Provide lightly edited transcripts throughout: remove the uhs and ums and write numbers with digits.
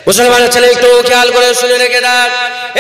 মুসলমানের ছেলে একটু খেয়াল করে শুনে রেখে দেন,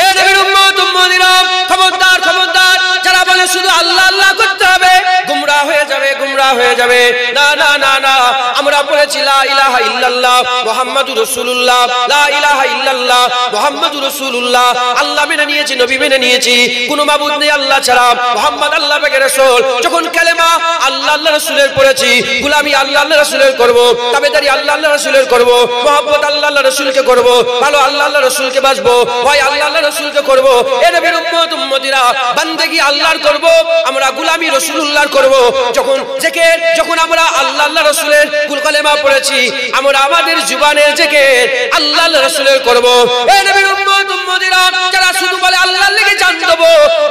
এ নবীর উম্মত উম্মতিরা, খবরদার খবরদার, যারা বলে শুধু আল্লাহ আল্লাহ করতে হবে গুমরাহ হয়ে যাবে, গুমরাহ হয়ে যাবে। না না না না, আমরা বলেছি লা ইলাহা ইল্লাল্লাহ মুহাম্মাদুর রাসূলুল্লাহ, লা ইলাহা ইল্লাল্লাহ মুহাম্মাদুর রাসূলুল্লাহ। আল্লাহ মেনে নিয়েছি, নবী মেনে নিয়েছি, কোনো মাবুদ নেই আল্লাহ ছাড়া, মুহাম্মদ আল্লাহ পাকের রাসূল। যখন কালেমা আল্লাহ আল্লাহ রাসূলের পড়েছি, গোলামি আল্লাহ আল্লাহ রাসূলের করব, তাবেদারি আল্লাহ আল্লাহ রাসূলের করব, মহব্বত আল্লাহ আল্লাহ রাসূলকে করব, ভালো আল্লাহ আল্লাহ রাসূলকে বাসবো, ভয় আল্লাহ আল্লাহ রাসূলকে করব। এ নবীর উম্মত উম্মতিরা, বান্দেগি আল্লাহর করব, আমরা গোলামি রাসূলুল্লাহর করব। যখন জিকির, যখন আমরা আল্লাহ আল্লাহ রাসূলের কালেমা পড়েছি, আমরা আমাদের জবানের জিকির আল্লাহ আল্লাহ রাসূলের করব। এ নবীর উম্মত উম্মতিরা, যারা শুধু বলে আল্লাহর লেগে জান দেব,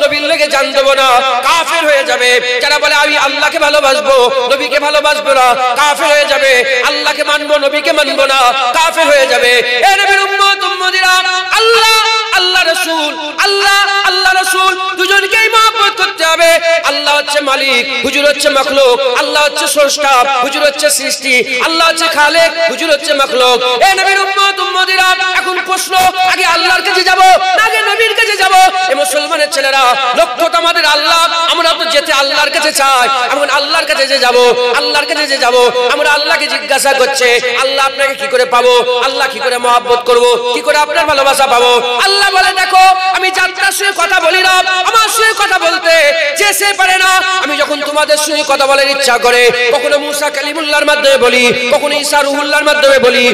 নবীর লেগে জান দেব না, কাফের হয়ে যাবে। যারা বলে আমি আল্লাহকে ভালোবাসবো, নবীকে ভালোবাসবো না, কাফের হয়ে যাবে। আল্লাহকে মানবো, নবীকে মানবো না, কাফের হয়ে যাবে। এ নবীর উম্মত উম্মতিরা, আল্লাহ আল্লাহ রাসূল, আল্লাহ আল্লাহ রাসূল দুজনকেই মহব্বত করতে হবে। আল্লাহ হচ্ছে মালিক, হুজুর হচ্ছে মাখলুক। আল্লাহ হচ্ছে স্রষ্টা, হুজুর হচ্ছে সৃষ্টি। আল্লাহ হচ্ছে খালেক, হুজুর হচ্ছে মাখলুক। এ নবীর উম্মত উম্মতিরা, এখন প্রশ্ন, আগে আল্লাহর কাছে যাব না আগে নবীর কাছে যাব? এ মুসলমানের ছেলেরা, লক্ষ্য তো আমাদের আল্লাহ, আমরা তো যেতে আল্লাহর কাছে চাই। এখন আল্লাহর কাছে যে যাব, আল্লাহর কাছে যে যাব, আমরা আল্লাহকে জিজ্ঞাসা করছে আল্লাহ আপনাকে কি করে পাবো, আল্লাহ কি করে মহব্বত করব, কি করে আপনার ভালোবাসা পাবো? আল্লাহ বলে দেখো, আমি যাত্রার সঙ্গে কথা বলি না, আমার সঙ্গে কথা বলতে যে সে পারে না। আমি যখন তোমাদের সঙ্গে কথা বলার ইচ্ছা করে, কখনো মুসা কালিমুল্লাহর মাধ্যমে বলি, কখনো ঈসা রুহুল্লাহর মাধ্যমে বলি,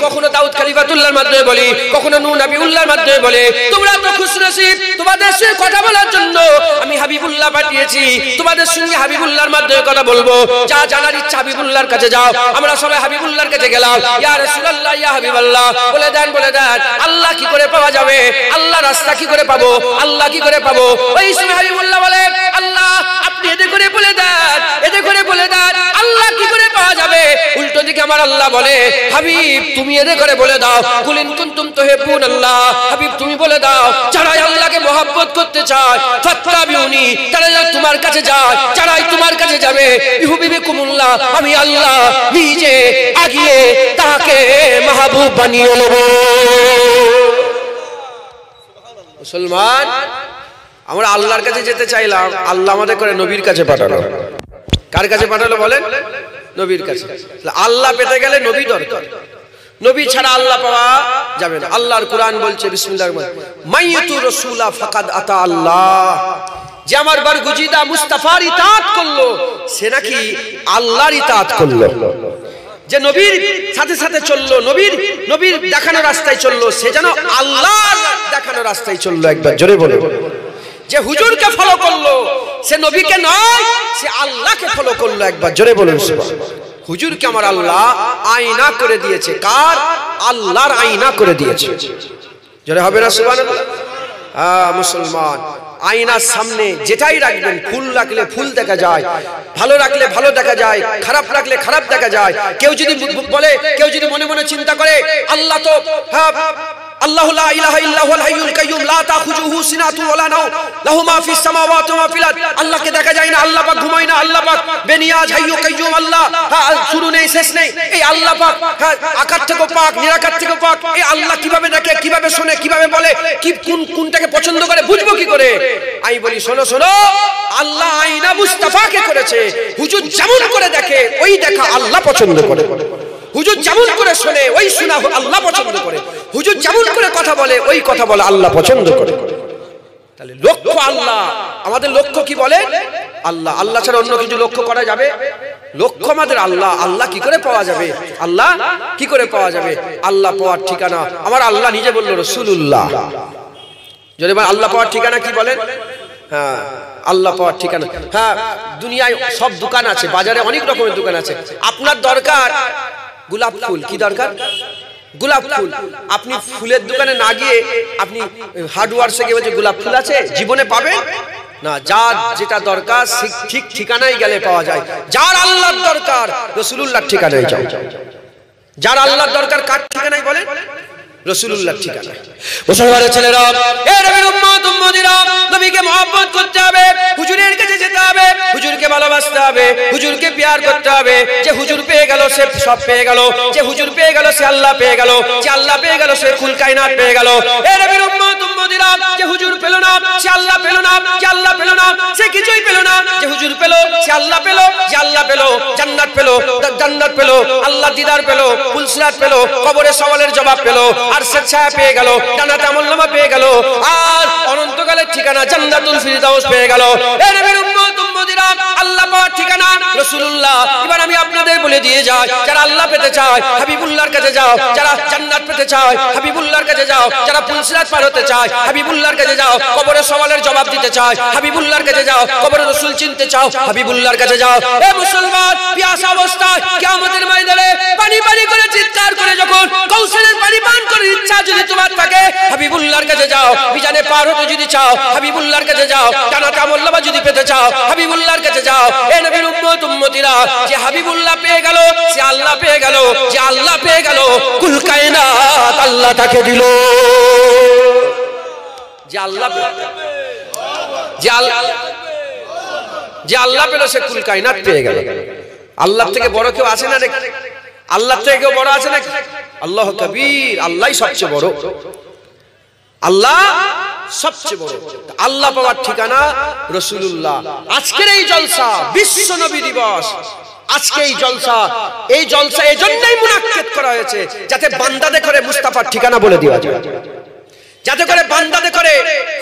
কখনো দাউদ খলিফাতুল্লাহর মাধ্যমে বলি, কখনো নূহ নবীউল্লাহর মাধ্যমে বলে। তোমরা তো খুশনসিব, তোমাদের সঙ্গে কথা বলার জন্য আমি হাবিবুল্লাহ পাঠিয়েছি, তোমাদের সঙ্গে হাবিবুল্লাহর মাধ্যমে কথা বলবো। যা জানার ইচ্ছা হাবিবুল্লাহর কাছে যাও। আমরা সবাই হাবিবুল্লাহর কাছে গেলাম, ইয়া রাসূলুল্লাহ, ইয়া হাবিবাল্লাহ, বলে দেন আল্লাহ কি করে পাওয়া যাবে, আল্লাহ রাস্তা কি করে পাবো, আল্লাহ কি করে পাবো? ওই সময় হাবিবুল্লাহ বলে আল্লাহ আপনি এতে করে বলে দেন, এতে করে বলে দেন আল্লাহ কি করে পাওয়া যাবে। উল্টো দিকে আমার আল্লাহ বলে হাবিব তুমি এতে করে বলে দাও, কুল ইন কুনতুম তুহিব্বুনাল্লাহ, হাবিব তুমি বলে দাও যারা আল্লাহকে মহব্বত করতে চায় ফাত্তাবিউনি, তারা তোমার কাছে যায়, যারাই তোমার কাছে যাবে ইউহিব্বুকুমুল্লাহ, আমি আল্লাহ নিজে আগিয়ে তাকে মাহবুব বানিয়ে নেব। মুসলমান, আমরা আল্লাহর কাছে যেতে চাইলাম, আল্লাহ আমাদের করে নবীর কাছে পাঠালো। কার কাছে পাঠালো বলেন? নবীর কাছে। আল্লাহ পেতে গেলে নবী দরকার, নবী ছাড়া আল্লাহ পাওয়া যাবে না। আল্লাহর কোরআন বলছে বিসমিল্লাহির রহমানির রহিম, মাইয়াতুর রাসূলা ফাকাদ আতা আল্লাহ, যে আমার বরগুজিদা মুস্তাফার ইতাআত করলো সে নাকি আল্লাহর ইতাআত করলো। যে নবীর সাথে সাথে চললো, নবীর দেখানো রাস্তায় চললো, সে যেন আল্লাহর দেখানো রাস্তায় চললো। একবার জোরে বলো। যে হুজুরকে ফলো করলো সে নবীকে নয়, সে আল্লাহকে ফলো করলো। একবার জোরে বলুন সুবহানাল্লাহ। হুজুরকে আমার আল্লাহ আয়না করে দিয়েছে। কার? আল্লাহর আয়না করে দিয়েছে। জোরে হবে না সুবহানাল্লাহ? মুসলমান, আয়নার সামনে যেটাই রাখবেন, ফুল রাখলে ফুল দেখা যায়, ভালো রাখলে ভালো দেখা যায়, খারাপ রাখলে খারাপ দেখা যায়। কেউ যদি বলে, কেউ যদি মনে মনে চিন্তা করে আল্লাহ তো আল্লাহু লা ইলাহা ইল্লা হুয়াল হাইয়ুল কাইয়্যুম লা তাখুযুহু সিনাতুন ওয়ালা নাওম লাহু মা ফিস সামাওয়াতি ওয়া মা ফিল আরদ, আল্লাহকে দেখা যায় না, আল্লাহ পাক ঘুমায় না, আল্লাহ পাক বেনিয়াজ হাইয়্যু কাইয়্যুম, আল্লাহ শুরু নেই শেষ নেই। এই আল্লাহ পাক আকার থেকে পাক, নিরাকার থেকে পাক। এই আল্লাহ কিভাবে দেখে, কিভাবে শুনে, কিভাবে বলে, কি কোনটাকে পছন্দ করে বুঝবো কি করে? আমি বলি শোনো শোনো, আল্লাহ আয়না মুস্তাফাকে করেছে। হুজুর যেমন করে দেখে ওই দেখা আল্লাহ পছন্দ করে, হুজুর যেমন করে শোনে ওই শোনা আল্লাহ পছন্দ করে, হুজুর যেমন করে কথা বলে ওই কথা বলে আল্লাহ পছন্দ করে। তাহলে লক্ষ্য আল্লাহ, আমাদের লক্ষ্য কি বলে? আল্লাহ। আল্লাহ ছাড়া অন্য কিছু লক্ষ্য করা যাবে? লক্ষ্য আমাদের আল্লাহ। আল্লাহ কি করে পাওয়া যাবে? আল্লাহ কি করে পাওয়া যাবে? আল্লাহ পাওয়ার ঠিকানা আমার আল্লাহ নিজে বলল রাসূলুল্লাহ। যদি আল্লাহ পাওয়ার ঠিকানা কি বলেন? হ্যাঁ, আল্লাহ পাওয়ার ঠিকানা। হ্যাঁ, দুনিয়ায় সব দোকান আছে, বাজারে অনেক রকমের দোকান আছে। আপনার দরকার গোলাপ ফুল, কি দরকার? গোলাপ ফুল। আপনি ফুলের দোকানে না গিয়ে আপনি হার্ডওয়ার্সে গিয়ে বলছে গোলাপ ফুল আছে, জীবনে পাবেন না। যার যেটা দরকার ঠিক ঠিকানায় গেলে পাওয়া যায়। যার আল্লাহর দরকার রাসূলুল্লাহর ঠিকানায় যাও। যার আল্লাহর দরকার কার ঠিকানায় বলেন? রাসূলুল্লাহর ঠিকানায়। মুসলমানের ছেলেরা, এ নবীর উম্মত উম্মতিরা, নবীকে মহব্বত করতে হবে, হুজুরের কাছে যেতে হবে, হুজুরকে ভালোবাসতে হবে, হুজুরকে প্যার করতে হবে। যে হুজুর পেয়ে গেল সে সব পেয়ে গেল, যে হুজুর পেয়ে গেল সে আল্লাহ পেয়ে গেল, যে আল্লাহ পেয়ে গেল সে কুল কায়নাত পেয়ে গেল। এ নবীর উম্মত উম্মতিরা, যে হুজুর পেল না সে আল্লাহ পেল না, যে আল্লাহ পেল না সে কিছুই পেল না, যে হুজুর পেল সে আল্লাহ পেল, যে আল্লাহ পেল জান্নাত পেল, জান্নাত পেল, আল্লাহ দিদার পেল, ফুলসিরাত পেল, কবরে সওয়ালের জবাব পেল, আর সে ছায়া পেয়ে গেল, জান্নাতে আমলনামা পেয়ে গেল, আর অনন্তকালের ঠিকানা জান্নাতুল ফিরদাউস পেয়ে গেল। এ নবীর উম্মত উম্মতিরা, আল্লাহ পাওয়ার ঠিকানা রাসূলুল্লাহ। এবার আমি আপনাদের বলে দিয়ে যাই, যারা আল্লাহ পেতে চায় হাবিবুল্লাহর কাছে যাও, যারা জান্নাত পেতে চায় হাবিবুল্লাহর কাছে যাও, যারা ফুলসিরাত পার হতে চায় হাবিবুল্লাহর কাছে যাও, কবরে সওয়ালের জবাব দিতে চায় হাবিবুল্লাহর কাছে যাও, কবরে রাসূল চিনতে চাও হাবিবুল্লাহর কাছে যাও। এ মুসলমান, পিয়াসা অবস্থায় কিয়ামতের ময়দানে পানি পানি করে চিৎকার করে যখন কৌশলের পানি পান করার ইচ্ছা যদি তোমার থাকে হাবিবুল্লাহর কাছে যাও। মিজানে পার হতে যদি চাও হাবিবুল্লাহর কাছে যাও, জান্নাত আমলনামা যদি পেতে চাও হাবিবুল্লাহর কাছে যাও। এ নবীর উম্মত উম্মতিরা, যে হাবিবুল্লাহ পেয়ে গেল সে আল্লাহ পেয়ে গেল, যে আল্লাহ পেয়ে গেল কুল কায়নাত আল্লাহ তাকে দিল। যে আল্লাহ যে আল্লাহ পেল সে কুল কায়নাত পেয়ে গেল। আল্লাহ থেকে বড় কেউ আছে না নাকি? আল্লাহ থেকে কেউ বড় আছে নাকি? আল্লাহ কবীর, আল্লাহই সবচেয়ে বড়, আল্লাহ সবচেয়ে বড়। আল্লাহ পাওয়ার ঠিকানা রাসূলুল্লাহ। আজকের এই জলসা বিশ্ব নবী দিবস, আজকে এই জলসা এই জন্যই মুনাক্কেদ করা হয়েছে যাতে বান্দাদে করে মুস্তাফার ঠিকানা বলে দেওয়া যায়, যাতে করে বান্দাদে করে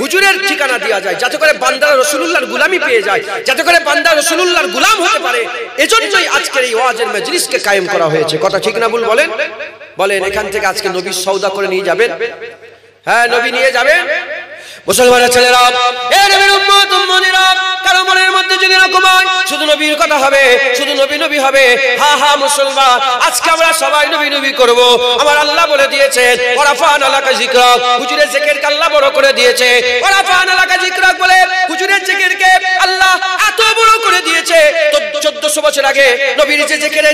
হুজুরের ঠিকানা দেওয়া যায়, যাতে করে বান্দারা রাসূলুল্লাহর গোলামি পেয়ে যায়, যাতে করে বান্দা রাসূলুল্লাহর গোলাম হতে পারে। এজন্যই আজকের এই ওয়াজের মজলিসকে কায়েম করা হয়েছে। কথা ঠিক না ভুল বলেন? বলেন এখান থেকে আজকে নবীর সওদা করে নিয়ে যাবেন? হ্যাঁ, নবী নিয়ে যাবেন। মুসলমানের ছেলেরা, এ নবীর উম্মত উম্মতিরা, কারো মনের মধ্যে যদি এরকম হয় শুধু নবীর কথা হবে, শুধু নবী নবী হবে, হা হা মুসলমান, আজকে আমরা সবাই নবী নবী করব। আমার আল্লাহ বলে দিয়েছেন ওয়ারাফা'না লাকা যিকরাক, হুজুরের জিকিরকে আল্লাহ বড় করে দিয়েছে। ওয়ারাফা'না লাকা যিকরাক বলে হুজুরের জিকিরকে আল্লাহ এত বড় করে দিয়েছে। 1400 বছর আগে নবীর যে জিকির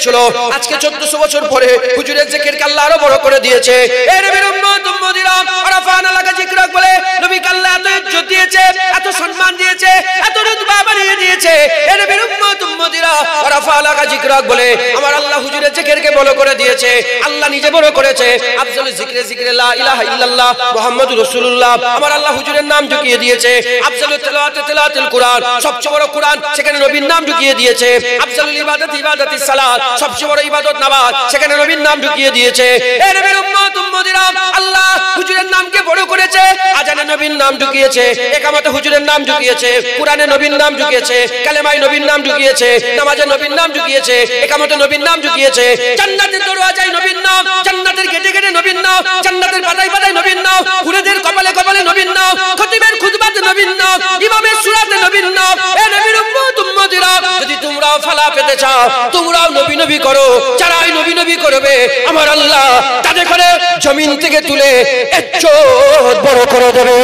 ছিল, আজকে 1400 বছর পরে হুজুরের জিকিরকে আল্লাহ আরো বড় করে দিয়েছে। এ নবীর উম্মত উম্মতিরা, ওয়ারাফা'না লাকা যিকরাক বলে নবীকে আল্লাহ এত ইজ্জত দিয়েছে, এত সম্মান দিয়েছে, এত রুতবা বানিয়ে দিয়েছে। এ নবীর উম্মত উম্মতিরা, ওয়ারাফা লাকা যিকরাক বলে আমার আল্লাহ হুজুরের জিকিরকে বড় করে দিয়েছে। আল্লাহ নিজে বড় করেছে। আফজালুল যিকরে যিকরে লা ইলাহা ইল্লাল্লাহ মুহাম্মাদুর রাসূলুল্লাহ, আমার আল্লাহ হুজুরের নাম ঢুকিয়ে দিয়েছে। আফজালুত তিলাওয়াতে তিলাওয়াতুল কুরআন, সবচেয়ে বড় কুরআন, সেখানে নবীর নাম ঢুকিয়ে দিয়েছে। আফজালুল ইবাদত ইবাদাতিস সালাত, সবচেয়ে বড় ইবাদত নামাজ, সেখানে নবীর নাম ঢুকিয়ে দিয়েছে। এ নবীর উম্মত উম্মতিরা, আল্লাহ হুজুরের নামকে বড় করেছে। আজানে নবীর নাম ঢুকিয়েছে, একামতে হুজুরের নাম ঢুকিয়েছে, কুরআনে নবীর নাম ঢুকিয়েছে, কালেমায় নবীর নাম ঢুকিয়েছে, নামাজে নবীর নাম ঢুকিয়েছে, একামতে নবীর নাম ঢুকিয়েছে, জান্নাতের দরওয়াজায় নবীর নাম, জান্নাতের গেটে গেটে নবীর নাম, জান্নাতের পাতায় পাতায় নবীর নাম, হুরেদের কপালে কপালে নবীর নাম, খতিবের খুতবাতে নবীর নাম, ইমামের সূরাতে নবীর নাম। এ নবীর উম্মত উম্মতিরা, যদি তোমরাও ফালা পেতে চাও তোমরাও নবী নবী করো। যারাই নবী নবী করবে আমার আল্লাহ তাদের করে জমিন থেকে তুলে ইজ্জত বড় করে দেবে।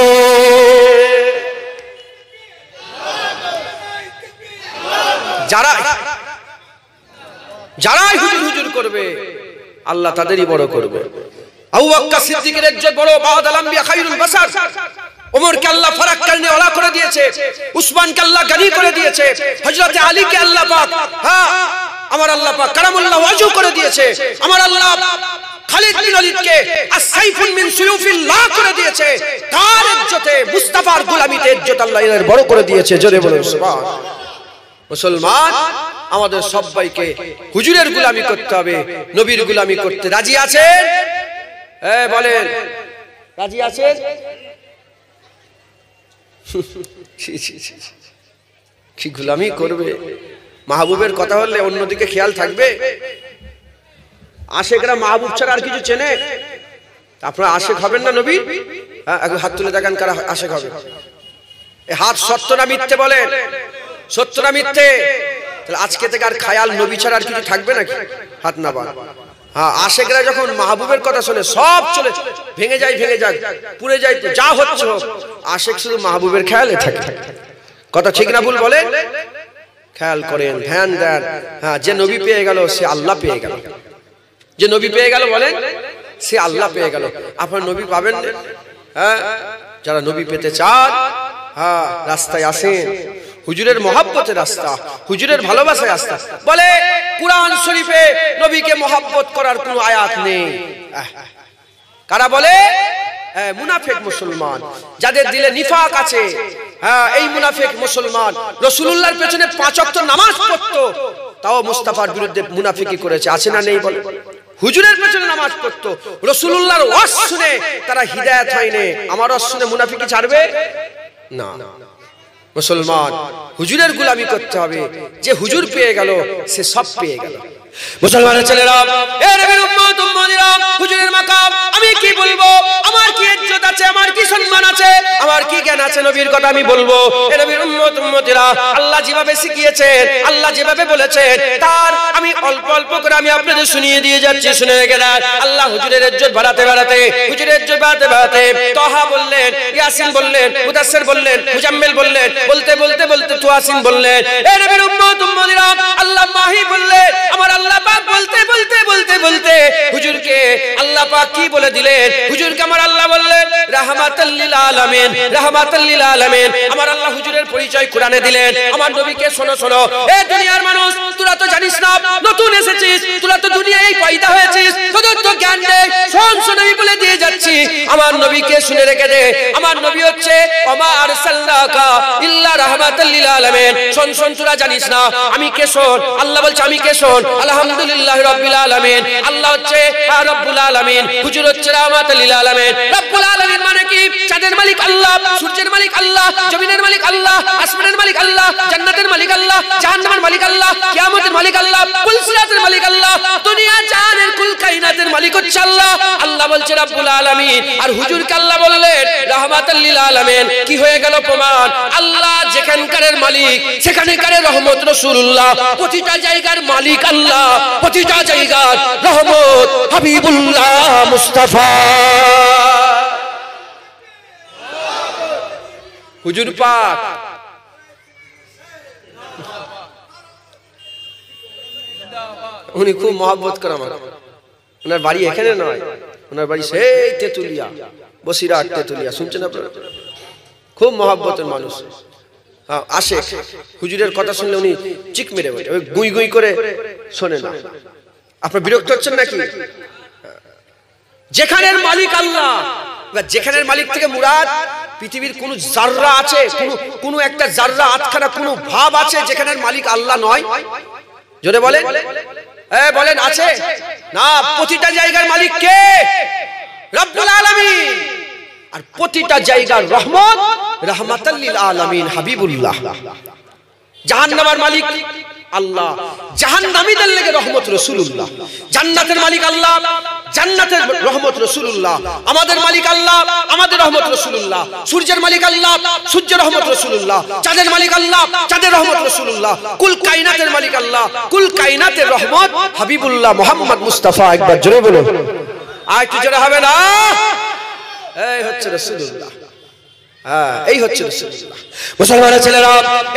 যারাই হুজুর হুজুর করবে আল্লাহ তাদেরই বড় করবে। আবু বকর সিদ্দিকের ইজ্জত বড়, বাদাল আম্বিয়া খায়রুল বাশার। ওমরকে আল্লাহ ফারাক করনে ওয়ালা করে দিয়েছে, উসমানকে আল্লাহ গনি করে দিয়েছে, হযরত আলীকে আল্লাহ পাক আমার আল্লাহ পাক কারামুল্লাহ ওয়াজু করে দিয়েছে। আমার আল্লাহ খালিদ বিন ওয়ালিদকে আস-সাইফুন মিন সুয়ুফিল্লাহ করে দিয়েছে। তার ইজ্জতে মুস্তাফার গোলামিতে ইজ্জত আল্লাহ এর বড় করে দিয়েছে। জোরে বলুন সুবহান। মুসলমান, আমাদের সবাইকে হুজুরের গোলামি করতে হবে, নবীর গোলামি করতে রাজি আছেন? বলেন রাজি আছেন? কি গোলামি করবে? মাহবুবের কথা হলে অন্যদিকে খেয়াল থাকবে? আশেকরা মাহবুব ছাড়া আর কিছু চেনে? আপনারা আশেক হবেন না নবীর? হাত তুলে দেখান কারা আশেক হবে। হাত সত্য না মিথ্যে বলেন? সত্য না মিথ্যে? তাহলে আজকে থেকে আর খায়াল নবী ছাড়া আর কিছু থাকবে নাকি? হাত না বান। হ্যাঁ, আশেকরা যখন মাহবুবের কথা শুনে সব চলে ভেঙে যায়, ভেঙে যাক, পুড়ে যায়, যা হচ্ছে হোক, আশেক শুধু মাহবুবের খেয়ালে থাকে। কথা ঠিক না ভুল বলেন? খেয়াল করেন, ধ্যান দেন। হ্যাঁ, যে নবী পেয়ে গেল সে আল্লাহ পেয়ে গেল। যে নবী পেয়ে গেল বলেন সে আল্লাহ পেয়ে গেল। আপনার নবী পাবেন? হ্যাঁ, যারা নবী পেতে চান হ্যাঁ রাস্তায় আসেন, হুজুরের মহব্বতের রাস্তা, হুজুরের ভালোবাসার রাস্তা। বলে কুরআন শরীফে নবীকে মহব্বত করার কোনো আয়াত নেই। কারা বলে? মুনাফিক মুসলমান, যাদের দিলে নিফাক আছে। হ্যাঁ, এই মুনাফিক মুসলমান রাসূলুল্লাহর পেছনে 5 ওয়াক্ত নামাজ পড়তো, তাও মুস্তাফার বিরুদ্ধে মুনাফিকি করেছে। আছে না নেই? বলে হুজুরের পেছনে নামাজ পড়তো, রাসূলুল্লাহর ওয়াজ শুনে তারা হিদায়াত হয়নি। আমার ওয়াজ শুনে মুনাফিকি ছাড়বে না। মুসলমান হুজুরের গোলামি করতে হবে। যে হুজুর পেয়ে গেল সে সব পেয়ে গেল। মুসলমানের ছেলেরা, এ নবীর উম্মত উম্মতিরা, হুজুরের মাকাম আমি কি বলবো? আমার কি ইজ্জত আছে, আমার কি সম্মান আছে, আমার কি জ্ঞান আছে, নবীর কথা আমি বলবো। এ নবীর উম্মত উম্মতিরা, আল্লাহ যেভাবে শিখিয়েছেন, আল্লাহ যেভাবে বলেছেন, তার আমি অল্প অল্প করে আমি আপনাদের শুনিয়ে দিয়ে যাচ্ছি। শুনে রেখে দেন। আল্লাহ হুজুরের ইজ্জত বাড়াতে বাড়াতে, হুজুরের ইজ্জত বাড়াতে বাড়াতে তাহা বললেন, ইয়াসিন বললেন, মুদাসসির বললেন, মুজাম্মিল বললেন, বলতে বলতে বলতে তুয়াসিন বললেন। এ নবীর উম্মত উম্মতিরা, আল্লাহ মাহি বললেন। আমার আল্লাহ পাক বলতে বলতে বলতে বলতে হুজুরকে আল্লাহ পাক কি বলে দিলেন? হুজুরকে আমার আল্লাহ বললেন রাহমাতাল লিল আলামিন, রাহমাতাল লিল আলামিন। আমার আল্লাহ হুজুরের পরিচয় কোরআনে দিলেন। আমার নবীকে শোনো শোনো, এ দুনিয়ার মানুষ, তোরা তো জানিস না, নতুন এসেছিস, তোরা তো দুনিয়ায় পয়দা হয়েছিস, তোদের তো জ্ঞান নেই। শোন শোন, আমি বলে দিয়ে যাচ্ছি, আমার নবীকে শুনে রেখে দে। আমার নবী হচ্ছে ওমা আরসালনাকা ইল্লা রাহমাতাল লিল আলামিন। শোন শোন, তোরা জানিস না আমি কে? শোন, আল্লাহ বলছে আমি কে? শোন, আলহামদুলিল্লাহ রাব্বিল আলামিন। আল্লাহ হচ্ছে রব্বুল আলামিন, হুজুর হচ্ছে রাহমাতুল লিল আলামিন। রব্বুল আলামিন মানে কি? চাঁদের মালিক আল্লাহ, সূর্যের মালিক আল্লাহ, জমিনের মালিক আল্লাহ, আসমানের মালিক আল্লাহ, জান্নাতের মালিক আল্লাহ, জাহান্নামের মালিক আল্লাহ, কিয়ামতের মালিক আল্লাহ, কুল সিরাতের মালিক আল্লাহ, দুনিয়া জাহানের কুল কায়নাতের মালিক হচ্ছে আল্লাহ। আল্লাহ বলছে রব্বুল আলামিন, আর হুজুরকে আল্লাহ বললেন রাহমাতুল লিল আলামিন। কি হয়ে গেল প্রমাণ? আল্লাহ যেখানকারের মালিক সেখানকার রহমত রাসূলুল্লাহ, প্রতিটা জায়গার মালিক আল্লাহ, প্রতিটা জায়গার রহমত হাবিবুল্লাহ মুস্তাফা। হুজুর পাক উনি খুব মহব্বত করে আমার। ওনার বাড়ি এখানে নয়, ওনার বাড়ি সেই তেতুলিয়া, বসিরহাট তেতুলিয়া। শুনছেন আপনারা? খুব মহব্বতের মানুষ। আসে হুজুরের কথা শুনলে উনি চিক মেরে বসে, ওই গুই গুই করে শোনে না। আপনার বিরক্ত হচ্ছেন নাকি? যেখানের মালিক আল্লাহ, যেখানের মালিক থেকে মুরাদ পৃথিবীর কোন জাররা আছে, কোন একটা জাররা আটখানা কোন ভাব আছে যেখানের মালিক আল্লাহ নয়? জোরে বলেন, বলেন আছে না? প্রতিটা জায়গার মালিক কে? রব্বুল আলামিন। আর প্রতিটা জায়গার রহমত রাহমাতাল লিল আলামিন হাবিবুল্লাহ। জাহান্নামের মালিক আল্লাহ, জাহান্নামীদের লাগি রহমত রাসূলুল্লাহ। জান্নাতের মালিক আল্লাহ, জান্নাতের রহমত রাসূলুল্লাহ। আমাদের মালিক আল্লাহ, আমাদের রহমত রাসূলুল্লাহ। সূর্যের মালিক আল্লাহ, সূর্যের রহমত রাসূলুল্লাহ। চাঁদের মালিক আল্লাহ, চাঁদের রহমত রাসূলুল্লাহ। কুল কায়নাতের মালিক আল্লাহ, কুল কায়নাতের রহমত হাবিবুল্লাহ মুহাম্মদ মুস্তাফা। একবার জোরে বলুন, আর একটু জোরে হবে না? এই হচ্ছে রাসূলুল্লাহ, এই হচ্ছে রাসূলুল্লাহ। মুসলমানের ছেলেরা,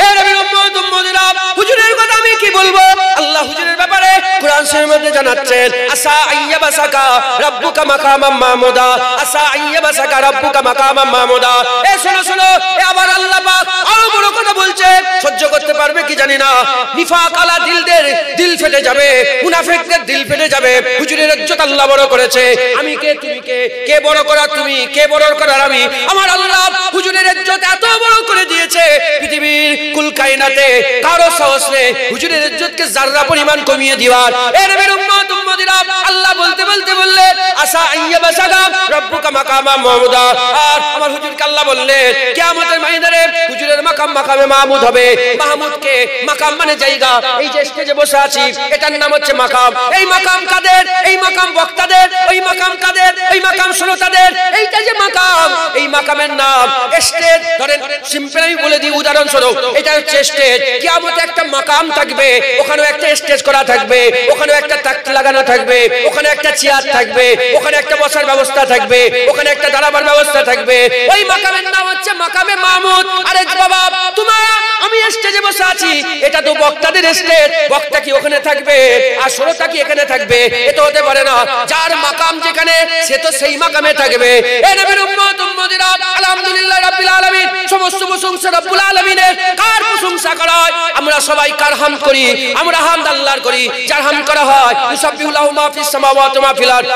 এ নবীর উম্মত উম্মতিরা, হুজুরের কথা আমি কি বলবো? আল্লাহ হুজুরের ব্যাপারে কুরআন শরীফের মধ্যে জানাচ্ছেন, আসা আইয়াবাসাকা রাব্বুকা মাকামাম মাহমুদা, আসা আইয়াবাসাকা রাব্বুকা মাকামাম মাহমুদা। এ শোনো শোনো, এ আবার আল্লাহ পাক আরো বড় কথা বলছে। সহ্য করতে পারবে কি জানি না। নিফাক আলা দিলদের দিল ফেটে যাবে, মুনাফিকদের দিল ফেটে যাবে। হুজুরের ইজ্জত আল্লাহ বড় করেছে। আমি কে, তুমি কে? কে বড় করার তুমি, কে বড় করার আমি? আমার আল্লাহ হুজুরের ইজ্জত এত বড় করে দিয়েছে, পৃথিবীর কুল কায়নাতে কারো সাহস নেই হুজুরের ইজ্জতকে যাররা পরিমাণ কমিয়ে দিবার। এ নবীর উম্মত উম্মতিরা, আল্লাহ বলতে বলতে বললেন আসা আইয়াবাসাকা রাব্বুকা মাকামাম মাহমুদা। আর আমার হুজুরকে আল্লাহ বললেন কিয়ামতের ময়দানে হুজুরের মাকাম মাকামে মাহমুদ হবে। মাহমুদকে মাকাম মানে জায়গা। এই যে স্টেজে বসে আছি এটার নাম হচ্ছে মাকাম। এই মাকাম কাদের? এই মাকাম বক্তাদের। ওই মাকাম কাদের? ওই মাকাম শ্রোতাদের। এইটা যে মাকাম, এই মাকামের নাম স্টেজ। ধরেন সিম্পল আমি বলে দিই উদাহরণস্বরূপ, এটা হচ্ছে স্টেজ। কিয়ামতে একটা মাকাম থাকবে, ওখানেও একটা স্টেজ করা থাকবে, ওখানেও একটা তাকতি লাগানো থাকবে, ওখানে একটা চেয়ার থাকবে, ওখানে একটা বসার ব্যবস্থা থাকবে, ওখানে একটা দাঁড়াবার ব্যবস্থা থাকবে। ওই মাকামের নাম হচ্ছে মাকামে মাহমুদ। আরে বাবা, তোমার আমি স্টেজে বসে আছি, এটা তো বক্তাদের স্টেজ। বক্তা কি ওখানে থাকবে আর শ্রোতা কি এখানে থাকবে? এটা হতে পারে না। যার মাকাম যেখানে সে তো সেই মাকামে থাকবে। এ নবীর উম্মত উম্মতিরা, আলহামদুলিল্লাহ রাব্বিল আলামিন, সমস্ত প্রশংসা রব্বুল আলামিনের। কার প্রশংসা করা হয়? আমরা সবাই কার হামদ করি? আমরা হামদ আল্লাহর করি, যার হামদ করা হয়। ইউসাব্বিহু লাহু মা ফিস সামাওয়াতি ওয়া মা ফিল আরদ,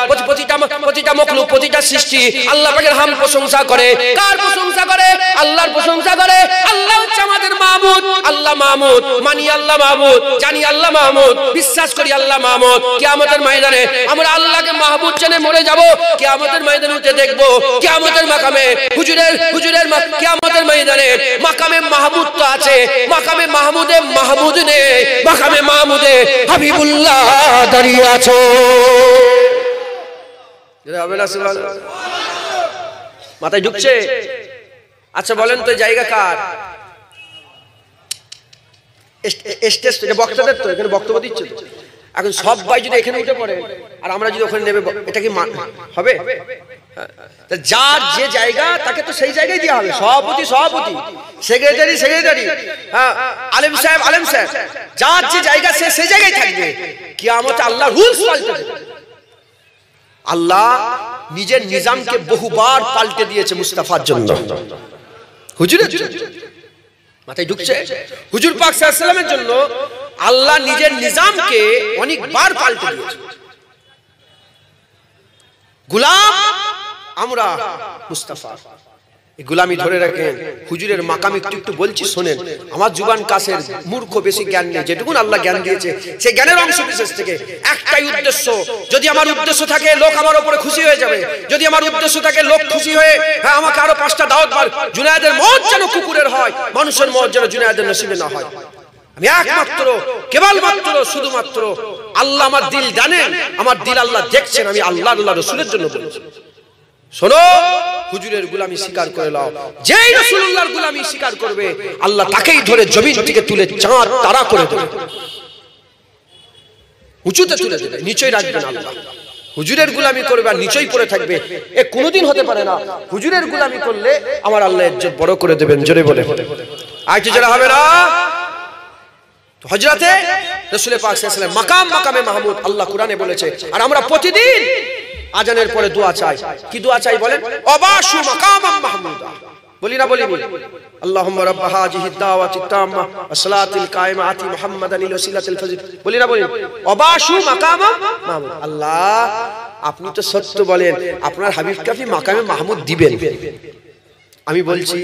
প্রতিটা মখলুক, প্রতিটা সৃষ্টি আল্লাহ পাকের হামদ প্রশংসা করে। কার প্রশংসা করে? আল্লাহর প্রশংসা করে। আল্লাহ হচ্ছে আমাদের মাবুদ। আল্লাহ মাবুদ, মানি আল্লাহ মাবুদ, জানি আল্লাহ মাবুদ, বিশ্বাস করি আল্লাহ মাবুদ। কিয়ামতের ময়দানে আমরা আল্লাহকে মাহবুব জেনে মরে যাব। কিয়ামতের ময়দানে উঠে দেখব, কিয়ামতের মাকামে হুজুরের কিয়ামতের ময়দানে মাকামে মাহমুদ তো আছে, মাকামে মাহমুদে মাহমুদ নেই, মাকামে মাহমুদে হাবিবুল্লাহ দাঁড়িয়ে আছো। মাথায় ঢুকছে? আচ্ছা বলেন তো জায়গা কার? স্টেজ তো, এটা বক্তাদের তো, এখানে বক্তব্য দিচ্ছে তো। এখন সবাই যদি এখানে উঠে পড়ে আর আমরা যদি ওখানে নেবে, এটা কি হবে? যার যে জায়গা তাকে তো সেই জায়গায় দেওয়া হবে। সভাপতি সভাপতি, সেক্রেটারি সেক্রেটারি, হ্যাঁ আলেম সাহেব আলেম সাহেব, যার যে জায়গা সে সেই জায়গায় থাকবে। কিয়ামতে আল্লাহ রুলস পাল্টে দেবে। আল্লাহ নিজের নিজামকে বহুবার পাল্টে দিয়েছে মুস্তাফার জন্য, হুজুরের জন্য। মাথায় ঢুকছে? হুজুর পাক সাল্লাল্লাহু আলাইহি ওয়াসাল্লামের জন্য আল্লাহ নিজের নিজামকে অনেকবার পাল্টে দিয়েছে। গোলাম আমরা মুস্তাফা, এই গোলামি ধরে রাখেন। হুজুরের মাকাম একটু একটু বলছি শোনেন। আমার জুবান কাছের, মূর্খ, বেশি জ্ঞান নেই। যেটুকুন আল্লাহ জ্ঞান দিয়েছে সেই জ্ঞানের অংশ বিশেষ থেকে একটাই উদ্দেশ্য। যদি আমার উদ্দেশ্য থাকে লোক আমার উপরে খুশি হয়ে যাবে, যদি আমার উদ্দেশ্য থাকে লোক খুশি হয়ে হ্যাঁ আমাকে আরো 5টা দাওয়াত বার, জুনায়েদের মত যেন কুকুরের হয়, মানুষের মত যেন জুনায়েদের নসিবে না হয়। আমি একমাত্র, কেবলমাত্র, শুধুমাত্র আল্লাহ আমার দিল জানেন, আমার দিল আল্লাহ দেখছেন। আমি আল্লাহ আল্লাহ রাসূলের জন্য বলছি। শোনো, হুজুরের গোলামি স্বীকার করে নাও। যেই রাসূলুল্লাহর গোলামি স্বীকার করবে আল্লাহ তাকেই ধরে জমিন থেকে তুলে চাঁদ তারা করে দেবে, উঁচুতে তুলে দেবে, নিচেই রাখবেন আল্লাহ। হুজুরের গোলামি করবে আর নিচেই পড়ে থাকবে, এ কোনোদিন হতে পারে না। হুজুরের গোলামি করলে আমার আল্লাহ ইজ্জত বড় করে দেবেন। জোরে বলে আইটি যারা হবে না। হযরতে রাসূল পাক সাল্লাল্লাহু আলাইহি ওয়াসাল্লাম মাকাম, মাকামে মাহমুদ আল্লাহ কোরআনে বলেছে। আর আমরা প্রতিদিন আজানের পরে দোয়া চাই। কি দোয়া চাই বলেন? অবাশু মাকামাম মাহমুদা। বলি না বলি? আল্লাহুম্মা রাব্বা হাযিহিদ দাওয়াতিত তাম্মা ওয়াস সালাতিল কায়িমা আতি মুহাম্মাদানিল ওয়াসিলাতিল ফাজিল। বলি না বলি? অবাশু মাকামাম মাহমুদ। আল্লাহ আপনি তো সত্য বলেন, আপনার হাবিবকে আপনি মাকামে মাহমুদ দিবেন। আমি বলছি,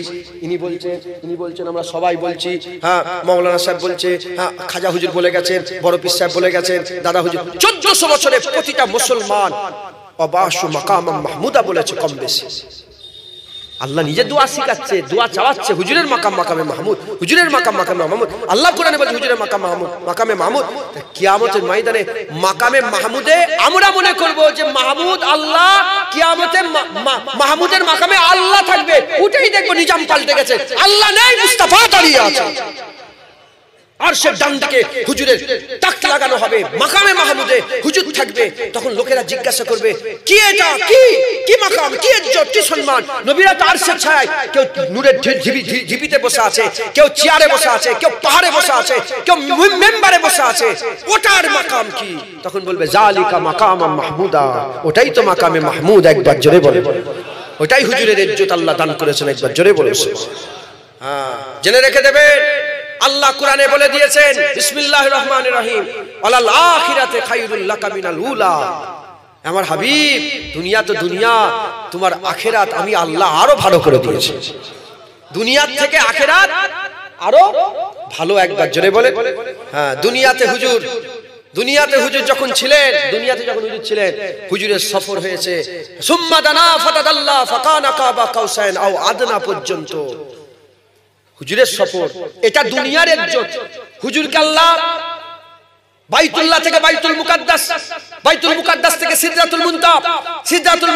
ইনি বলছেন, আমরা সবাই বলছি। হ্যাঁ মাওলানা সাহেব বলছে, হ্যাঁ খাজা হুজুর বলে গেছেন, বড় পীর সাহেব বলে গেছেন, দাদা হুজুর। 1400 বছরে প্রতিটা মুসলমান অবাশু মাকামাম মাহমুদা বলেছে কম বেশি। আল্লাহ নিজে দোয়া শিখাচ্ছে, দোয়া চাওয়াচ্ছে। হুজুরের মাকাম মাকামে মাহমুদ, হুজুরের মাকাম মাকামে মাহমুদ। আল্লাহ কোরআনে বলছে হুজুরের মাকাম মাহমুদ, মাকামে মাহমুদ। কিয়ামতের ময়দানে মাকামে মাহমুদে আমরা মনে করব যে মাহমুদ আল্লাহ, কিয়ামতে মাহমুদের মাকামে আল্লাহ থাকবে। উঠেই দেখবো নিজাম পাল্টে গেছে, আল্লাহ নেই, মুস্তাফা দাঁড়িয়ে আছে। আর সে ডান দিকে হুজুরের তাক লাগানো হবে, মাকামে মাহমুদে হুজুর থাকবে। তখন লোকেরা জিজ্ঞাসা করবে, কি এটা, কি মাকাম, কি ইজ্জত, কি সম্মান। নবীরা তো আরশের ছায়ায়, কেউ নূরের ঢিবিতে বসে আছে, কেউ চেয়ারে বসে আছে, কেউ পাহাড়ে বসে আছে, কেউ মেম্বারে বসে আছে। ওটার মাকাম কি? তখন বলবে জালিকা মাকামাম মাহমুদা, ওটাই তো মাকামে মাহমুদ। একবার জোরে বলে, ওটাই হুজুরের ইজ্জত আল্লাহ দান করেছেন। একবার জোরে বলেছে। হ্যাঁ জেনে রেখে দেবেন, আল্লাহ কোরআনে বলে দিয়েছেন বিসমিল্লাহির রহমানির রহিম, ওয়ালাল আখিরাতে খায়রুল লাকা মিনাল উলা। আমার হাবিব, দুনিয়া তো দুনিয়া, তোমার আখিরাত আমি আল্লাহ আরো ভালো করে দিয়েছি। দুনিয়ার থেকে আখিরাত আরো ভালো। একবার জোরে বলে। হ্যাঁ দুনিয়াতে হুজুর যখন ছিলেন, হুজুরের সফর হয়েছে সুম্মা দানা ফাতাদাল্লা ফাকানা কাবা কাউসাইন আও আদনা পর্যন্ত। হুজুরের সফর, এটা দুনিয়ার ইজ্জত। হুজুরকে আল্লাহ বাইতুল্লাহ থেকে বাইতুল মুকাদ্দাস থেকে সিদরাতুল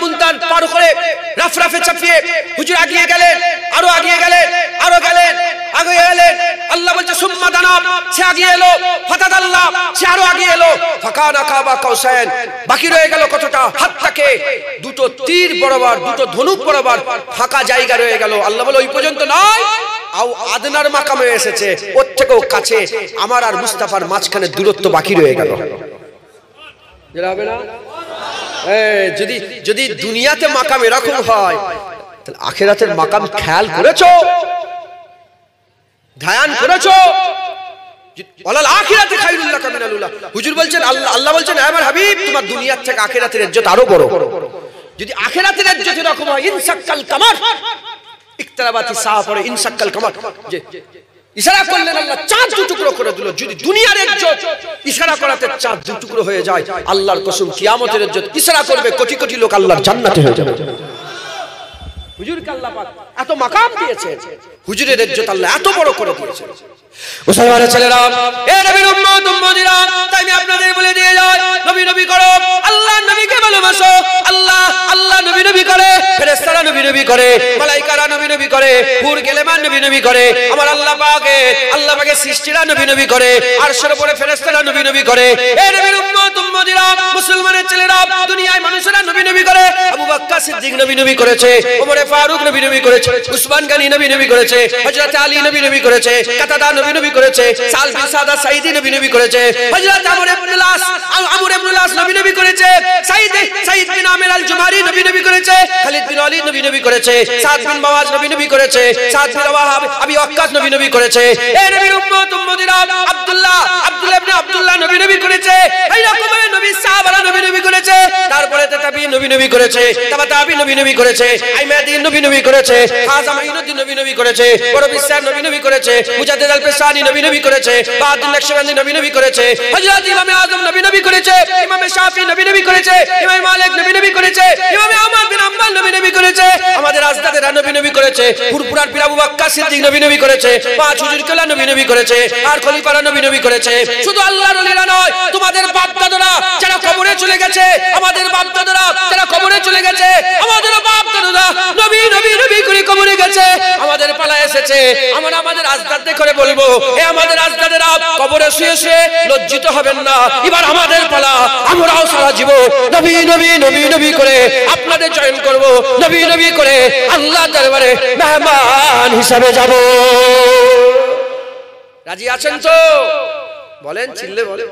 মুনতাহা পার করে রাফরাফে চাপিয়ে হুজুর আগিয়ে গেলেন, আরো আগিয়ে গেলেন, আল্লাহ বলছে সুম্মা দানা, সে আগিয়ে এলো, ফাতাদাল্লাহ, সে আরো আগিয়ে এলো, ফাকানা কাবা কাউসাইন। বাকি রয়ে গেল কতটা? হাতটাকে দুটো তীর বরাবর, দুটো ধনুক বরাবর ফাঁকা জায়গা রয়ে গেল। আল্লাহ বলে ওই পর্যন্ত নয়, আও আদনার মাকামে এসেছে, ওর থেকেও কাছে আমার আর মুস্তাফার মাঝখানে দূরত্ব বাকি রয়ে গেল। যদি দুনিয়াতে মাকাম এরকম হয়, আখিরাতের মাকাম খেয়াল করেছো, ধ্যান করেছো? ওয়ালাল আখিরাতু খায়রুল লাকা মিনাল উলা। হুজুর বলছেন, আল্লাহ বলছেন হে আমার হাবিব তোমার দুনিয়ার থেকে আখিরাতের ইজ্জত আরো বড়। যদি আখিরাতের ইজ্জত এরকম হয়, ইনসাক্কাল কামার, ইকতারাবাতি সাআ পড়ে ইনসাক্কাল কামার, যে ইশারা করলেন আল্লাহ চাঁদ দু টুকরো করে দিল। যদি দুনিয়ার ইজ্জত ইশারা করাতে চাঁদ দু টুকরো হয়ে যায়, আল্লাহর কসম কিয়ামতের ইজ্জত ইশারা করবে কোটি কোটি লোক আল্লাহর জান্নাতে হয়ে যাবে। হুজুরকে আল্লাহ পাক এত মাকাম দিয়েছে, হুজুরের ইজ্জত আল্লাহ এত বড় করে দিয়েছে। মুসলমানের ছেলেরা, এ নবীর উম্মত উম্মতিরা, তাই আমি আপনাদের বলে দিয়ে যাই, নবী নবী করো, আল্লাহর নবীকে ভালোবাসো। আল্লাহ আল্লাহ নবী নবী করে, ফেরেশতারা নবী নবী করে, মালায়েকারা নবী নবী করে, হুর গেলেমান নবী নবী করে, আমার আল্লাহ পাকের সৃষ্টিরা নবী নবী করে, আরশের উপরে ফেরেশতারা নবী নবী করে। এ নবীর উম্মত উম্মতিরা, মুসলমানের ছেলেরা, দুনিয়ায় মানুষেরা নবী নবী করে। আবু বকর সিদ্দিক নবী নবী করেছে, ওমর ফারুক নবী নবী করেছে, উসমান গনি নবী নবী করেছে, হযরত আলী নবী নবী করেছে, কাতাদা নবী নবী করেছে, সাল বিন সাদা সাইদি নবী নবী করেছে, হযরত আমর ইবনে লাস নবী নবী করেছে, সাইদ বিন আমির আল জুমারি নবী নবী করেছে, খালিদ বিন ওয়ালিদ নবী নবী করেছে, সাদ বিন মুআজ নবী নবী করেছে, সাদ বিন ওয়াহাব আবি ওয়াক্কাস নবী নবী করেছে। এই নবীর উম্মত উম্মতিরা, আব্দুল্লাহ ইবনে আব্দুল্লাহ নবী নবী করেছে, এই রকম নবী সাহাবারা নবী নবী করেছে। তারপরে তাবি নবী নবী করেছে, তাবি নবী নবী করেছে, আইমাদিন নবী নবী করেছে, খাজা মাইনুদ্দিন নবী নবী করেছে, বড় বিশ্বাস নবী নবী করেছে, মুজাদ্দিদ আল পেশানি নবী নবী করেছে, বাহাদুর নকশবন্দি নবী নবী করেছে, হযরত ইমাম আযম নবী নবী করেছে, ইমাম শাফি নবী নবী করেছে, ইমাম মালিক নবী নবী করেছে, ইমাম আহমদ বিন হাম্বল নবী নবী করেছে, আমাদের আজদাদেরা নবী নবী করেছে, ফুরফুরার পীর আবু বকর সিদ্দিক নবী নবী করেছে, পাঁচ হুজুর কেবলা নবী নবী করেছে, আর খলিফারা নবী নবী করেছে। শুধু আল্লাহর ওলিরা নয়, তোমাদের বাপ দাদারা যারা কবরে চলে গেছে, আমাদের বাপ দাদারা যারা কবরে চলে গেছে, আমাদের বাপ দাদারা নবী নবী নবী করে কবরে গেছে, আমাদের পালা এসেছে। আমরা আমাদের আজদাদদের করে বলবো, হে আমাদের আজদাদেরা, কবরে শুয়ে শুয়ে লজ্জিত হবেন না, এবার আমাদের পালা, আমরাও সারা জীবন নবী নবী নবী নবী করে আপনাদের জয়েন করব, নবী নবী করে আল্লাহর দরবারে মেহমান হিসাবে যাব। রাজি আছেন তো? বলেন, চিল্লে বলেন,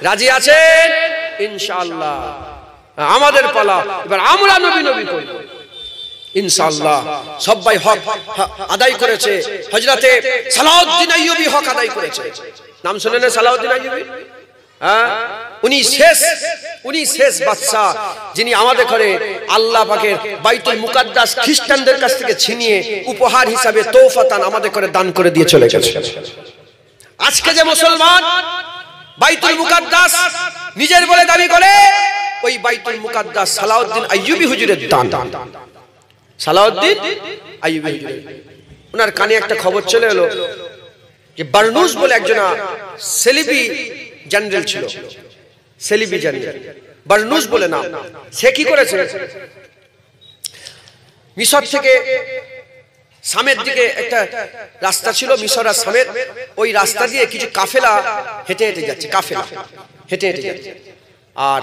রাজি আছেন? ইনশাআল্লাহ আমাদের পালা, এবার আমরা নবী নবী করব ইনশাআল্লাহ। সবাই হক আদায় করেছে, হযরতে সালাউদ্দিন আইয়ুবী হক আদায় করেছে। নাম শুনেন না সালাউদ্দিন আইয়ুবী? উনি শেষ বাদশা, যিনি আমাদের ঘরে আল্লাহ পাকের বাইতুল মুকাদ্দাস খ্রিস্টানদের কাছ থেকে ছিনিয়ে উপহার হিসাবে তোফাতান আমাদের ঘরে দান করে দিয়ে চলে গেছে। আজকে যে মুসলমান বাইতুল মুকাদ্দাস নিজের বলে দাবি করে, ওই বাইতুল মুকাদ্দাস সালাউদ্দিন আইয়ুবী হুজুরের দান। সালাউদ্দিন আইয়ুবী হুজুর, ওনার কানে একটা খবর চলে এলো যে বারনুস বলে একজন সেলিবি জেনারেল ছিল, সেলিবি জেনারেল, বারনুস বলে নাম। সে কি করেছে, মিশর থেকে শামের দিকে একটা রাস্তা ছিল, মিশর আর শামের, ওই রাস্তা দিয়ে কিছু কাফেলা হেঁটে হেঁটে যাচ্ছে, কাফেলা হেঁটে হেঁটে যাচ্ছে। আর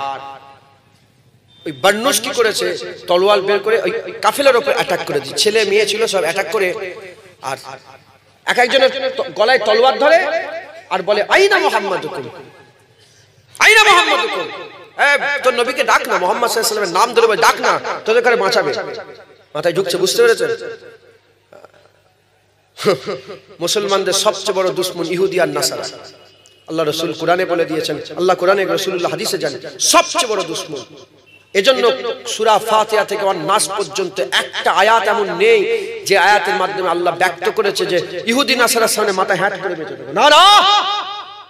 ওই বারনুস কি করেছে, তলোয়ার বের করে ওই কাফেলার উপর অ্যাটাক করে দিচ্ছে, ছেলে মেয়ে ছিল সব অ্যাটাক করে, আর এক একজনের গলায় তলোয়ার ধরে আর বলে, আইনা মুহাম্মাদুকুম, আইনা মুহাম্মাদুকুম, তোর নবীকে ডাক না, মুহাম্মদ সাল্লাল্লাহু আলাইহি ওয়াসাল্লামের নাম ধরে ডাক না, তোদের করে বাঁচাবে। মাথায় ঢুকছে, বুঝতে পেরেছেন? মুসলমানদের সবচেয়ে বড় দুশমন ইহুদি আর নাসারা। আল্লাহ রাসূল কোরআনে বলে দিয়েছেন, আল্লাহ কোরআনে, রাসূলুল্লাহ হাদিসে জানেন, সবচেয়ে বড় দুশমন। এজন্য সূরা ফাতিহা থেকে নাস পর্যন্ত একটা আয়াত এমন নেই যে আয়াতের মাধ্যমে আল্লাহ ব্যক্ত করেছে যে ইহুদি নাসারার সামনে মাথা হ্যাট করে বেঁচে যাবে। না না,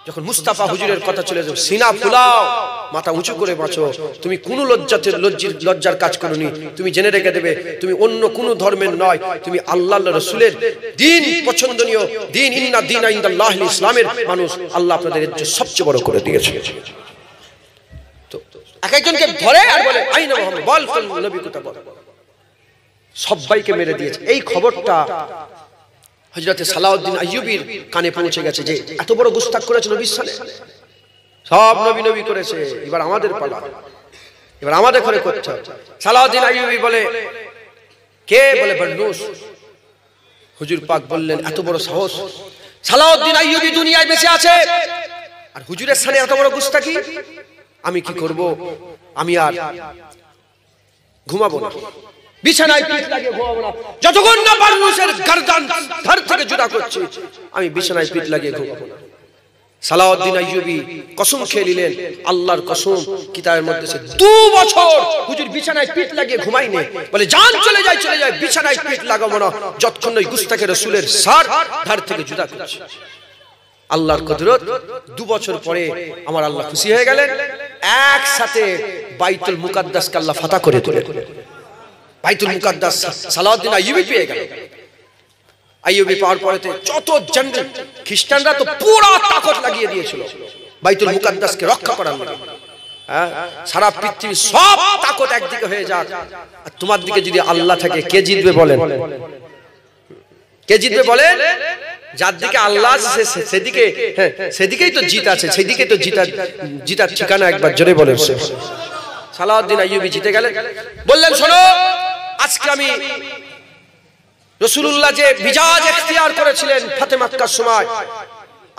যখন মুস্তাফা হুজুরের কথা চলে যাবে, সিনা ফুলাও, মাথা উঁচু করে বাঁচো। তুমি কোন লজ্জার কাজ করোনি, তুমি জেনে রেখে দেবে তুমি অন্য কোন ধর্মের নয়, তুমি আল্লাহর রাসূলের দ্বীন পছন্দনীয় দ্বীন, ইন্না দীনা ইনদাল্লাহিল ইসলামের মানুষ। আল্লাহ আপনাদের ইজ্জত সবচেয়ে বড় করে দিয়েছে। তো এক একজনকে ধরে আর বলে, আইনা মুহাম্মদ, বল নবী কথা বল, সবাইকে মেরে দিয়েছে। এই খবরটা হযরতে সালাউদ্দিন আইয়ুবীর কানে পৌঁছে গেছে যে এত বড় গুস্তাখ করেছে নবীর সাথে, সব নবী নবী করেছে, এবার আমাদের পালা, এবার আমাদের ঘরে করতে হবে। সালাউদ্দিন আইয়ুবী বলে, কে? বলে বারনুস। হুজুর পাক বললেন, এত বড় সাহস, সালাউদ্দিন আইয়ুবী দুনিয়ায় বেঁচে আছে আর হুজুরের সামনে এত বড় গুস্তাখি, আমি কি করব? আমি আর ঘুমাবো না, বিছানায় পিঠ লাগিয়ে ঘুমাবো না যতক্ষণ না বারনুসের গর্দান ধর থেকে জুদা করছি, আমি বিছানায় পিঠ লাগিয়ে ঘুমাবো না। সালাউদ্দিন আইয়ুবী কসম খেয়ে নিলেন, আল্লাহর কসম কিতাবের মধ্যে সে 2 বছর হুজুর বিছানায় পিঠ লাগিয়ে ঘুমাইনি, বলে জান চলে যায় বিছানায় পিঠ লাগাবো না যতক্ষণ ওই গুস্তাখে রাসূলের সার ধর থেকে জুদা করছি। আল্লাহর কুদরত 2 বছর পরে আমার আল্লাহ খুশি হয়ে গেলেন, একসাথে বাইতুল মুকাদ্দাসকে আল্লাহ ফাতা করে দিলেন। বাইতুল মুকাদ্দাস সালাউদ্দিন আইয়ুবী পেয়ে গেল। আইয়ুবী পাওয়ার পরেতে যত জেনারেল খ্রিস্টানরা তো পুরো তাকত লাগিয়ে দিয়েছিল বাইতুল মুকাদ্দাসকে রক্ষা করার জন্য। সারা পৃথিবী সব তাকত একদিকে হয়ে যাক, আর তোমার দিকে যদি আল্লাহ থাকে কে জিতবে বলেন? কে জিতবে বলেন? যার দিকে আল্লাহ সেদিকে, সেদিকেই তো জিত আছে, সেদিকেই তো জিতার ঠিকানা। একবার জোরে বলেন। সালাউদ্দিন আইয়ুবী জিতে গেলেন। বললেন শোনো, আজকে আমি রাসূলুল্লাহ যে মিজাজ ইখতিয়ার করেছিলেন ফাতে মক্কার সময়,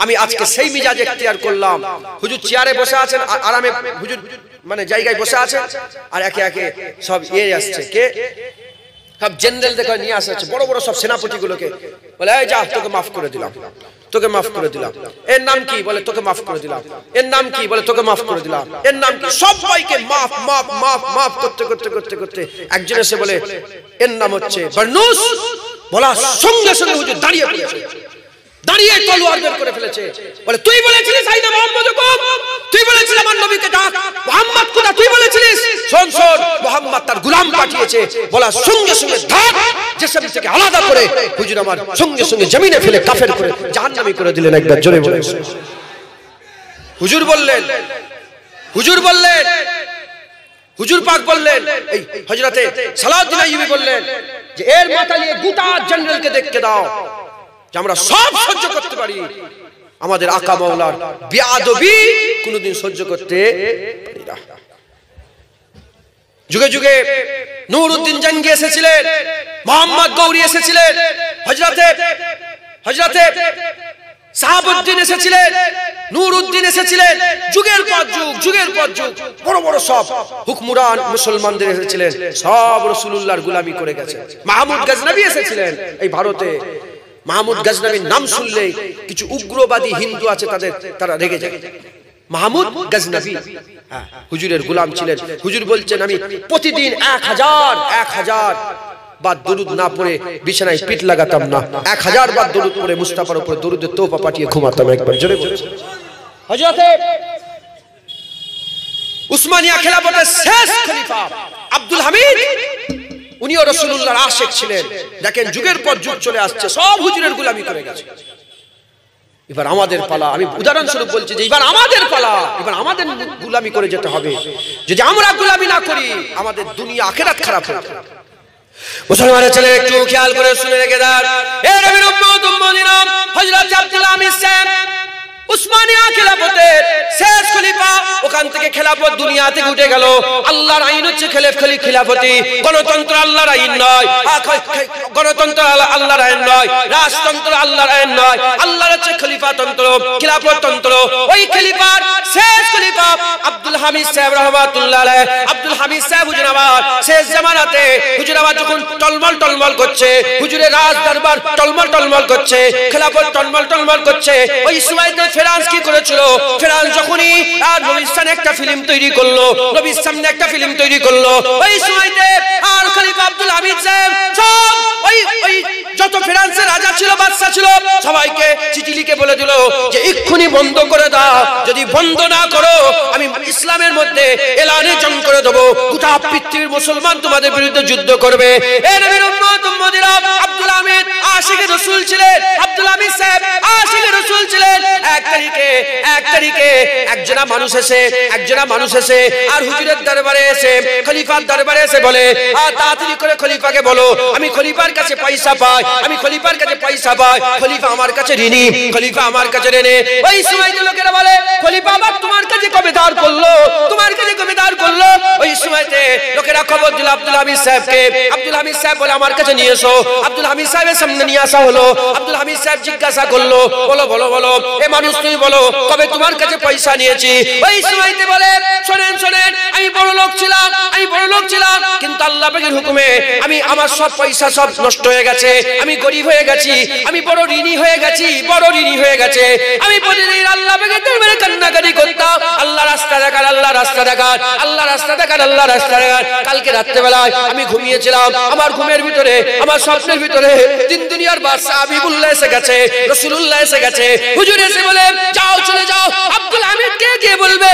আমি আজকে সেই মিজাজ ইখতিয়ার করলাম। হুজুর চেয়ারে বসে আছেন, আরামে হুজুর মানে জায়গায় বসে আছেন, আর একে একে সব আসছে, কে সব জেনারেল দেখে নিয়ে আসছে, বড় বড় সব সেনাপতিগুলোকে বলে এই যা, তোকে মাফ করে দিলাম, তোকে মাফ করে দিলাম। এর নাম কি? বলে তোকে মাফ করে দিলাম। এর নাম কি? বলে তোকে মাফ করে দিলাম। এর নাম কি? সবাইকে মাফ মাফ মাফ মাফ করতে করতে করতে করতে একজন এসে বলে এর নাম হচ্ছে বারনুস। বলার সঙ্গে সঙ্গে হুজুর দাঁড়িয়ে পড়েছে, দাঁড়িয়ে তলোয়ার বের করে ফেলেছে। বলে তুই বলেছিলিস আইনা মুহাম্মদ হুকুম, তুই বলেছিস আমার নবীকে ডাক, মুহাম্মদ কোথা? তুই বলেছিলিস শোন শোন, মুহাম্মদ তার গোলাম পাঠিয়েছে। বলার সঙ্গে সঙ্গে ধাপ জিসম থেকে আলাদা করে হুজুর আমার সঙ্গে সঙ্গে জমিনে ফেলে কাফের করে জাহান্নামী করে দিলেন। একবার জোরে বলে। হুজুর বললেন, হুজুর বললেন, হুজুর পাক বললেন, এই হযরতে সালাউদ্দিন আইয়ুবী বললেন যে এর মাথা নিয়ে গোটা জেনারেলকে দেখতে দাও যে আমরা সব সহ্য করতে পারি, আমাদের আকা মাওলার বেয়াদবি কোনোদিন সহ্য করতে পারি না। যুগে যুগে নূরউদ্দিন জঙ্গি এসেছিলেন, মোহাম্মদ গৌরী এসেছিলেন, হযরতে সাহাবউদ্দিন এসেছিলেন, নূরউদ্দিন এসেছিলেন, যুগের পর যুগ বড় বড় সব হুকমরান মুসলমানদের এসেছিলেন, সব রাসূলুল্লাহর গোলামি করে গেছে। মাহমুদ গজনবী এসেছিলেন এই ভারতে। মাহমুদ গজনবীর নাম শুনলেই কিছু উগ্রবাদী হিন্দু আছে, তারা রেগে যায়। মাহমুদ গজনবী হুজুরের গোলাম ছিলেন। হুজুর বলছেন আমি প্রতিদিন 1000 বার দরুদ না পড়ে বিছানায় পিঠ লাগাতাম না, 1000 বার দরুদ পড়ে মুস্তাফার উপরে দরুদের তোফা পাঠিয়ে ঘুমাতাম। একবার জোরে বলুন। হযরতে উসমানিয়া খেলাফতের শেষ খলিফা আব্দুল হামিদ, উনিও রাসূলুল্লাহর আশিক ছিলেন। দেখেন যুগের পর যুগ চলে আসছে, সব হুজুরের গোলামি করে গেছে। এবার আমাদের পালা। আমি উদাহরণস্বরূপ বলছি যে এবার আমাদের পালা, এবার আমাদের গোলামি করে যেতে হবে। যদি আমরা গোলামি না করি আমাদের দুনিয়া আখিরাত খারাপ হবে। মুসলমানের ছেলে একটু খেয়াল করে শুনে রেখে দেন, এ নবীর উম্মত উম্মতিরা, হযরত আব্দুল হামিদ সাহেব উসমানিয়া খেলাফতের শেষ খলিফা, ওখান থেকে খেলাফত দুনিয়া থেকে উঠে গেল। আল্লাহর আইন হচ্ছে খেলাফতি, গণতন্ত্র আল্লাহর আইন নয়, গণতন্ত্র আল্লাহর আইন নয়, রাজতন্ত্র আল্লাহর আইন নয়, আল্লাহর হচ্ছে খলিফাতন্ত্র, খিলাফততন্ত্র। ওই খলিফার শেষ খলিফা আব্দুল হামিদ সাহেব রাহমাতুল্লাহ আলাইহি। আব্দুল হামিদ সাহেব হুজুর আমার শেষ জামানাতে, হুজুর আমার যখন টলমল করছে, হুজুরের রাজ দরবার টলমল করছে, খেলাফত টলমল করছে, ওই সময়তে ফ্রান্স কি করেছিল? ফ্রান্স যখনই নবীর সামনে একটা ফিল্ম তৈরি করলো, নবীর সামনে একটা ফিল্ম তৈরি করলো, ওই সময়তে আর খলিফা আব্দুল হামিদ সাহেব সব ওই যত ফ্রান্সের রাজা ছিল, বাদশা ছিল, সবাইকে চিঠি লিখে বলে দিল যে এক্ষুনি বন্ধ করে দাও, যদি বন্ধ না করো আমি ইসলামের মধ্যে এলানে জং করে দেবো, গোটা পৃথিবীর মুসলমান তোমাদের বিরুদ্ধে যুদ্ধ করবে। এই নবীর উম্মত উম্মতিরা, আব্দুল হামিদ আশিকে রাসূল ছিলেন, আব্দুল হামিদ সাহেব আশিকে রাসূল ছিলেন। এক তারিখে একজনা মানুষ এসে আর হুজুরের দরবারে এসে, খলিফার দরবারে এসে বলে, তাড়াতাড়ি করে খলিফাকে বলো আমি খলিফার কাছে পয়সা পাই, আমি খলিফার কাছে পয়সা পাই, খলিফা আমার কাছে ঋণী, খলিফা আমার কাছে ঋণী। ওই সময় লোকেরা বলে খলিফা আবার তোমার কাছে কবে ধার করলো, তোমার কাছে কবে ধার করলো? ওই সময়তে লোকেরা খবর দিল আব্দুল হামিদ সাহেবকে। আব্দুল হামিদ সাহেব বলে আমার আমার কাছে নিয়ে এসো। আব্দুল হামিদ সাহেবের সামনে নিয়ে আসা হলো। আব্দুল হামিদ সাহেব জিজ্ঞাসা করলো, বলো বলো বলো এ মানুষ তুমি বলো কবে তোমার কাছে পয়সা নিয়েছি? ওই সময়তে বলে, শোনেন শোনেন, আমি বড় লোক ছিলাম, আমি বড় লোক ছিলাম, কিন্তু আল্লাহ পাকের হুকুমে আমি আমার সব পয়সা সব নষ্ট হয়ে গেছে, আমি গরিব হয়ে গেছি, আমি বড় ঋণী হয়ে গেছি, বড় ঋণী হয়ে গেছে। আমি প্রতিদিন আল্লাহ পাকের দরবারে কান্নাকাটি করতাম, আল্লাহ রাস্তা দেখান, আল্লাহ রাস্তা দেখান, আল্লাহ রাস্তা দেখান, আল্লাহ রাস্তা দেখান। কালকে রাত্রেবেলায় আমি ঘুমিয়েছিলাম, আমার ঘুমের ভিতরে, আমার স্বপ্নের ভিতরে তিন দুনিয়ার বাদশা হাবিবুল্লাহ এসে গেছে, রাসূলুল্লাহ এসে গেছে। হুজুর এসে বলে, যাও চলে যাও, আব্দুল হামিদকে গিয়ে বলবে,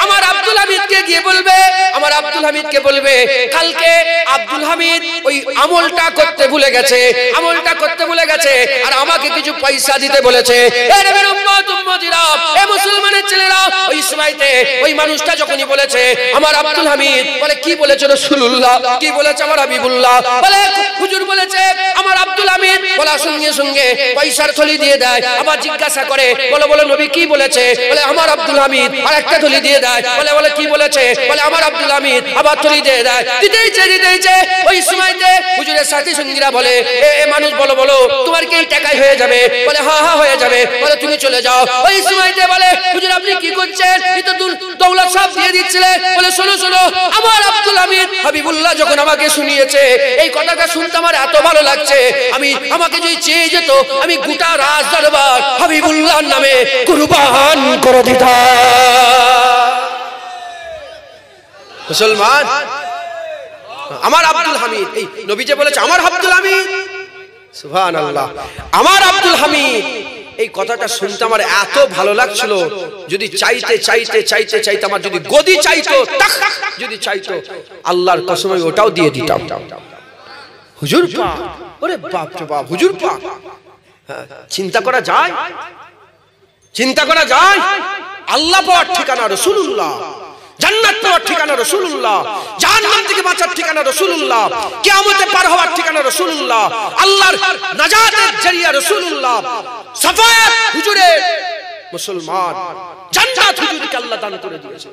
আমার আব্দুল হামিদকে গিয়ে বলবে, আমার আব্দুল হামিদকে বলবে কালকে আব্দুল হামিদ ওই আমলটা করতে ভুলে গেছে, আমলটা করতে ভুলে গেছে, আর আমাকে কিছু পয়সা দিতে বলেছে। এ নবীর উম্মত উম্মতিরা, এ মুসলমানের ছেলেরা, ওই সময়তে ওই মানুষটা যখনই বলেছে আমার আব্দুল হামিদ, বলে কি বলেছে রাসূলুল্লাহ, কি বলেছে আমার হাবিবুল্লাহ, বলে হুজুর বলেছে আমার আব্দুল হামিদ, বলার সঙ্গে সঙ্গে পয়সার থলি দিয়ে দেয়। আবার জিজ্ঞাসা করে, বলে বলে নবী কি বলেছে? বলে আমার আব্দুল হামিদ, আর একটা থলি দিয়ে দেয়। বলে বলে কি বলেছে? বলে আমার আব্দুল হামিদ, আবার থলি দিয়ে দেয়। দিতেইছে ওই সময়তে হুজুরের সাথী সঙ্গীরা বলে, এ মানুষ বলো বলো তোমার কি এই টাকায় হয়ে যাবে? বলে হ্যাঁ হ্যাঁ হয়ে যাবে। বলে তুমি চলে যাও। ওই সময়তে বলে হুজুর আপনি কি করছেন? এই তো দৌলত সব দিয়ে দিচ্ছিলেন। বলে শোনো শোনো, আমার আব্দুল হামিদ হাবিবুল্লাহ যখন আমাকে শুনিয়েছে, এই কথাটা শুনতে আমার এত ভালো লাগছে, আমি আমাকে যদি চেয়ে যেত আমি গোটা রাজ দরবার হাবিবুল্লাহর নামে কুরবান করে দিতাম। মুসলমান, আমার আব্দুল হামিদ, এই নবী যে বলেছে আমার আব্দুল হামিদ, সুবহানাল্লাহ, আমার আব্দুল হামিদ, এই কথাটা শুনতে আমার এত ভালো লাগছিল, যদি চাইতে চাইতে চাইতে চাইতে আমার যদি গদি চাইতো, যদি চাইতো, আল্লাহর কসম আমি ওটাও দিয়ে দিতাম। হুজুর পাক, ওরে বাপ রে বাপ, হুজুর পাক, চিন্তা করা যায়, চিন্তা করা যায়, আল্লাহ পাওয়ার ঠিকানা রাসূলুল্লাহ, জান্নাত পাওয়ার ঠিকানা রাসূলুল্লাহ, জাহান্নাম থেকে বাঁচার ঠিকানা রাসূলুল্লাহ, কিয়ামতে পার হওয়ার ঠিকানা রাসূলুল্লাহ, আল্লাহর নাজাতের জরিয়া রাসূলুল্লাহ, সাফায়াত হুজুরের, মুসলমান জান্নাত হুজুরকে আল্লাহ দান করে দিয়েছে।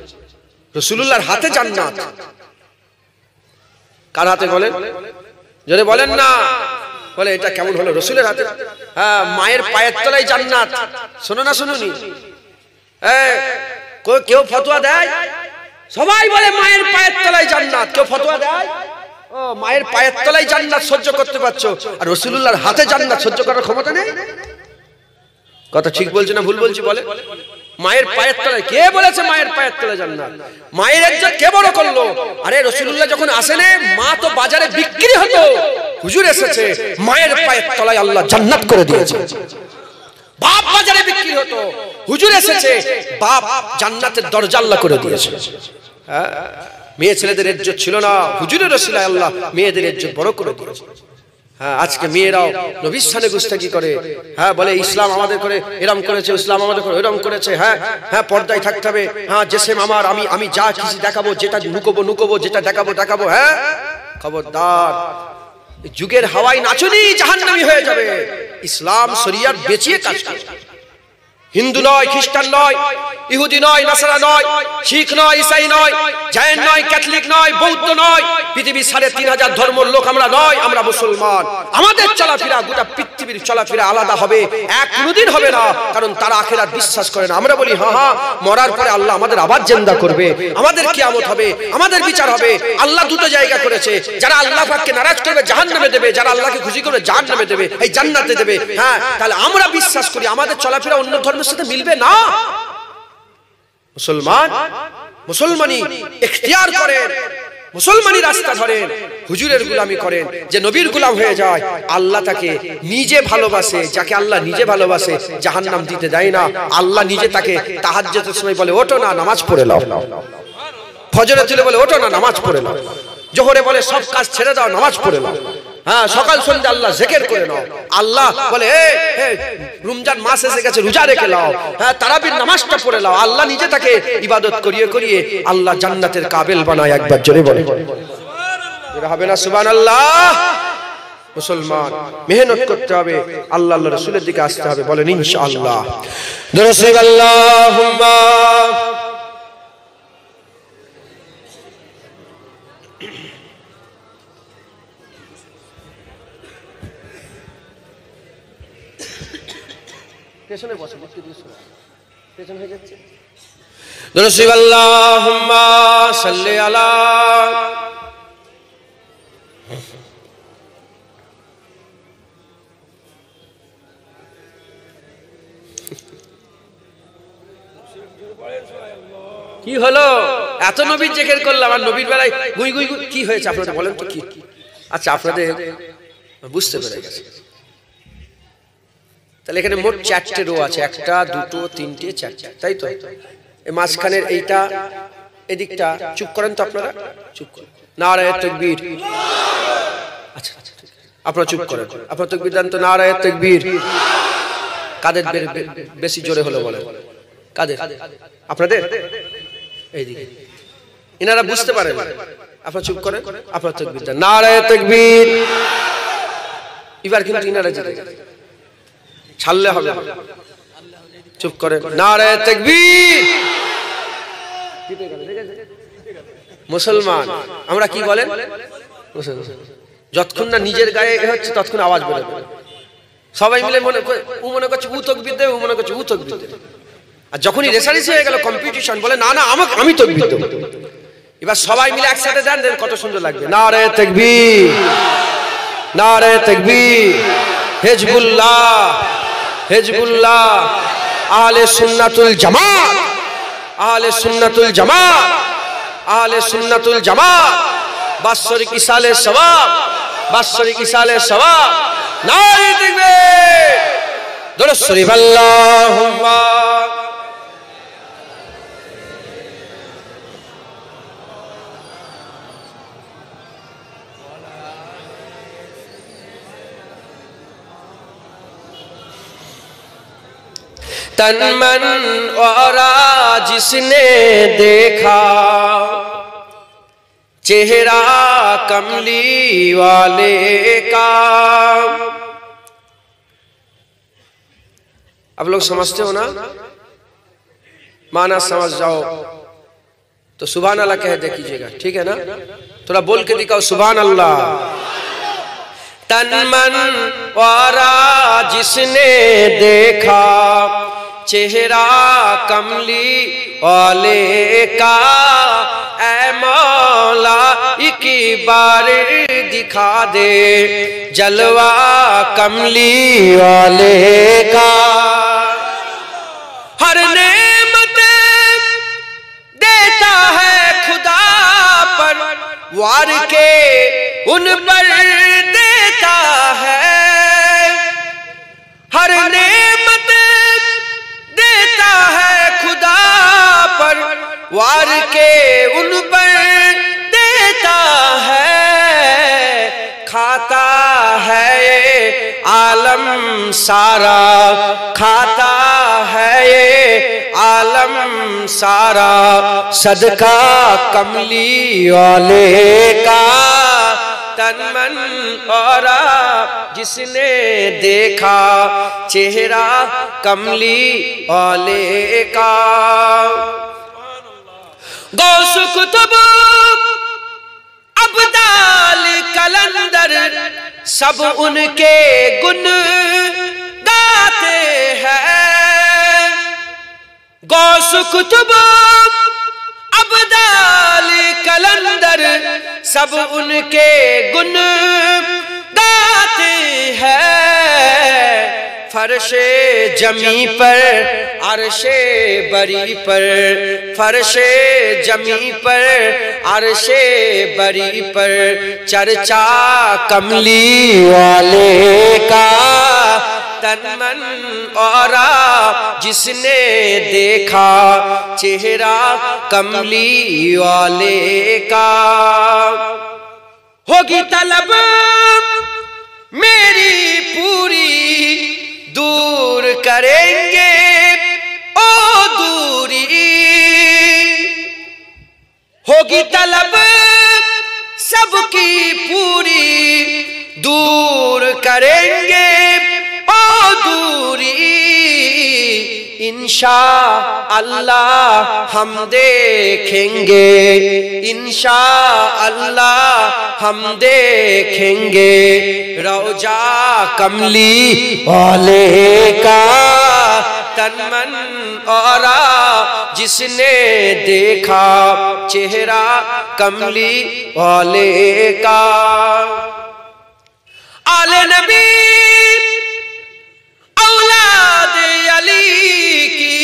রাসূলুল্লাহর হাতে জান্নাত, কার হাতে বলেন? যদি বলেন না, বলে এটা কেমন হলো? রাসূলের হাতে। হ্যাঁ, মায়ের পায়ের তলায় জান্নাত। শোনো না শুনুনি, কেউ ফতোয়া দেয়, সবাই বলে মায়ের পায়ের তলায় জান্নাত, কেউ ফতোয়া দেয় ও মায়ের পায়ের তলায় জান্নাত সহ্য করতে পারছো, আর রাসূলুল্লাহর হাতে জান্নাত সহ্য করার ক্ষমতা নেই। কথা ঠিক বলছি না ভুল বলছি? বলে মায়ের পায়ের তলায়, কে বলেছে মায়ের পায়ের তলায় জান্নাত? মায়ের ইজ্জত কে বড় করলো? আরে রাসূলুল্লাহ যখন আসেন, মা তো বাজারে বিক্রি হতো, হুজুর এসেছে, মায়ের পায়ের তলায় আল্লাহ জান্নাত করে দিয়েছে। বাপ বাজারে বিক্রি হতো, হুজুর এসেছে, বাপ জান্নাতের দরজা আল্লাহ করে দিয়েছে। হ্যাঁ, মেয়ে ছেলেদের ইজ্জত ছিল না, হুজুরের ওসিলায় আল্লাহ মেয়েদের ইজ্জত বড় করে দিয়েছে। হ্যাঁ, আজকে মেয়েরাও নবীর শানে গুস্তাখি করে, হ্যাঁ বলে ইসলাম আমাদের করে এরম করেছে, ইসলাম আমাদের করে এরম করেছে। হ্যাঁ হ্যাঁ, পর্দায় থাকতে হবে। হ্যাঁ, জেসেম আমার, আমি যা কিছু দেখাবো, যেটা নুকোবো, যেটা দেখাবো। হ্যাঁ, খবরদার, যুগের হাওয়ায় নাচনি, জাহান্নামী হয়ে যাবে। ইসলাম শরিয়ত বেঁচিয়ে কাজ করে। হিন্দু নয়, খ্রিস্টান নয়, ইহুদি নয়, নাসারা নয়, শিখ নয়, ইসাই নয়, জৈন নয়, ক্যাথলিক নয়, বৌদ্ধ নয়, পৃথিবীর ৩৫০০ ধর্মের লোক আমরা নয়, আমরা মুসলমান। আমাদের চলাফেরা গোটা পৃথিবীর চলাফেরা আলাদা হবে, এক কোনোদিন হবে না, কারণ তারা আখিরাত বিশ্বাস করে না। আমরা বলি হ্যাঁ হ্যাঁ, মরার পরে আল্লাহ আমাদের আবার জিন্দা করবে, আমাদের কিয়ামত হবে, আমাদের বিচার হবে। আল্লাহ দুটো জায়গা করেছে, যারা আল্লাহ পাককে নারাজ করবে জাহান্নামে দেবে, যারা আল্লাহকে খুশি করবে জান্নাতে দেবে, এই জান্নাতে দেবে। হ্যাঁ, তাহলে আমরা বিশ্বাস করি আমাদের চলাফেরা অন্য ধর্মের সাথে মিলবে না। মুসলমান মুসলমানি ইখতিয়ার করেন, মুসলমানি রাস্তা ধরেন, হুজুরের গোলামি করেন, যে নবীর গোলাম হয়ে যায়, আল্লাহ তাকে নিজে ভালোবাসে। যাকে আল্লাহ নিজে ভালোবাসে জাহান্নাম দিতে দেয় না। আল্লাহ নিজে তাকে তাহাজ্জুদের সময় বলে ওঠো না নামাজ পড়ে নাও, ফজরে তুলে বলে ওঠো না নামাজ পড়ে নাও, জোহরে বলে সব কাজ ছেড়ে দাও নামাজ পড়ে নাও। হ্যাঁ, সকাল সন্ধ্যা আল্লাহ জিকির করে নাও। আল্লাহ বলে রমজান মাস এসে গেছে, রোজা রেখে নাও। হ্যাঁ, তারাবির নামাজটা পড়ে নাও। আল্লাহ নিজে তাকে ইবাদত করিয়ে করিয়ে আল্লাহ জান্নাতের কাবিল বানায়। একবার জোরে বলে হবে না সুবহানাল্লাহ? মুসলমান মেহনত করতে হবে, আল্লাহ আল্লাহ রাসূলের দিকে আসতে হবে। বলেন ইনশাআল্লাহ। দরুদ আল্লাহুম্মা পেছনে বসে, পেছনে হয়ে যাচ্ছে। দুরূদ আল্লাহুম্মা সাল্লি আলা। কি হলো? এত নবীর জিকির করলাম আর নবীর বেলায় গুই গুই কি হয়েছে আপনাদের বলেন তো কি? আচ্ছা আপনাদের বুঝতে পেরে গেছে। তাহলে এখানে মোট 4টে রো আছে, 1 2 3 4, তাই তো? এই মাঝখানের এইটা এদিকটা চুপ করেন তো আপনারা, চুপ করেন। নারায়ে তাকবীর। আচ্ছা আপনারা চুপ করেন, আপনারা তাকবীর দেন তো। নারায়ে তাকবীর। কাদের বেশি জোরে হলো বলেন? কাদের? আপনাদের? এইদিকে ইনারা বুঝতে পারেন। আপনারা চুপ করেন, আপনারা তাকবীর দেন। নারায়ে তাকবীর। এবার কিন্তু ইনারা জিতে গেছে, ছাড়লে হবে। চুপ করেন। নারায়ে তাকবীর। মুসলমান আমরা কি বলেন? যতক্ষণ না নিজের গায়ে হচ্ছে ততক্ষণ আওয়াজ বেরোবে। সবাই মিলে মনে করছে উ তাকবীর দেবে, ও মনে করছে উ তাকবীর দেবে। আর যখনই রেসারেসি হয়ে গেল, কম্পিটিশন, বলে না না আমি তাকবীর দেব। এবার সবাই মিলে একসাথে দেন, কত সুন্দর লাগবে। নারায়ে তাকবীর, নারায়ে তাকবীর। হিজবুল্লাহ, হিজবুল্লাহ, আহলে সুন্নাতুল জামাত, আহলে সুন্নাতুল জামাত, আহলে সুন্নাতুল জামাত। বাৎসরিক ইসালে সওয়াব, বাৎসরিক ইসালে সওয়াব। নারায়ে তাকবীর। দুরূদ শরীফ আল্লাহুম্মা। तन मन और जिसने देखा चेहरा कमली वाले का। आप लोग समझते हो ना? माना समझ जाओ तो सुभान अल्लाह कह दे कीजिएगा, ठीक है ना? थोड़ा बोल के दिखाओ सुभान अल्लाह। तन मन और जिसने देखा चेहरा कमली वाले का, ऐ मौला एक बार दिखा दे जलवा कमली वाले का। हर नेमत देता है खुदा पर वार के उन पर देता है। हर नेमत देता है खुदा पर वार के उन पर देता है। खाता है ये आलम सारा, खाता है ये आलम सारा, सदका कमली वाले का। तन मन और जिसने देखा चेहरा कमली वाले का। गौस कुतुब अब्दाल कलंदर सब उनके गुण गाते हैं। गौस कुतुब अब्दाल कलंदर सब उनके गुण गाते हैं। फर्शे जमी पर अर्शे बरी पर, फर्शे जमी पर अर्शे बरी पर, चर्चा कमली वाले का। तन मन और जिसने देखा चेहरा कमली वाले का। होगी तलब मेरी पूरी दूर करेंगे ओ दूरी। होगी तलब सबकी पूरी दूर करेंगे ओ दूरी। इंशा अल्लाह हम देखेंगे, इंशा अल्लाह हम देखेंगे रौजा कमली वाले का। तन मन और जिसने देखा चेहरा कमली वाले का। आले नबी औलाद अली की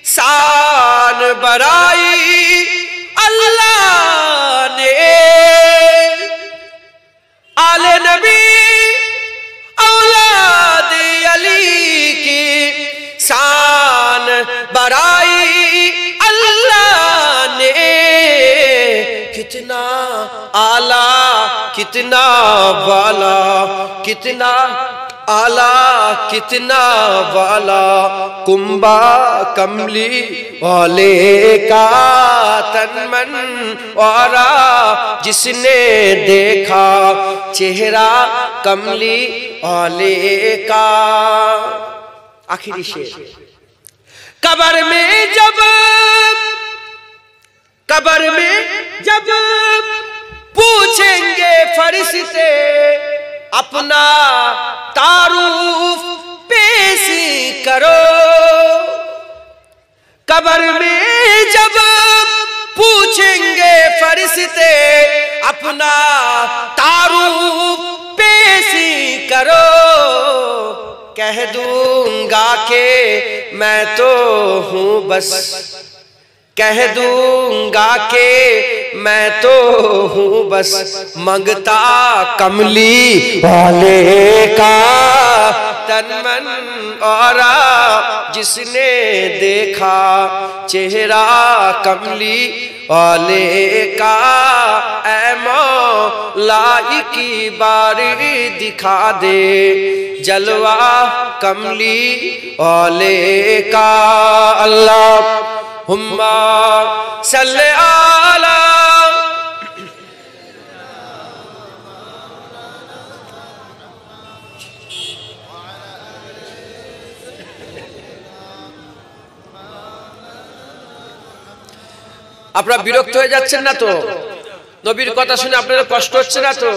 शान बराई अल्लाह ने। आले नबी औलाद अली की शान बराई अल्लाह ने। कितना आला कितना वाला, कितना आला कितना वाला कुंबा कमली वाले का। तन मन और जिसने देखा चेहरा कमली वाले का। आखिरी शेर। कब्र में जब पूछेंगे फरिश्ते अपना तारुफ पेश करो। कब्र में जब पूछेंगे फरिश्ते अपना तारुफ पेश करो। कह दूंगा कि मैं तो हूँ बस, कह दूंगा कि मैं तो हूँ बस मंगता कमली वाले का। तन मन और जिसने देखा चेहरा कमली वाले का। ऐ मौला की बारी दिखा दे जलवा कमली वाले का। अल्लाह हुम्मा सल्ले आला। আপনারা বিরক্ত হয়ে যাচ্ছেন না তো? নবীর কথা শুনে আপনাদের কষ্ট হচ্ছে না তো?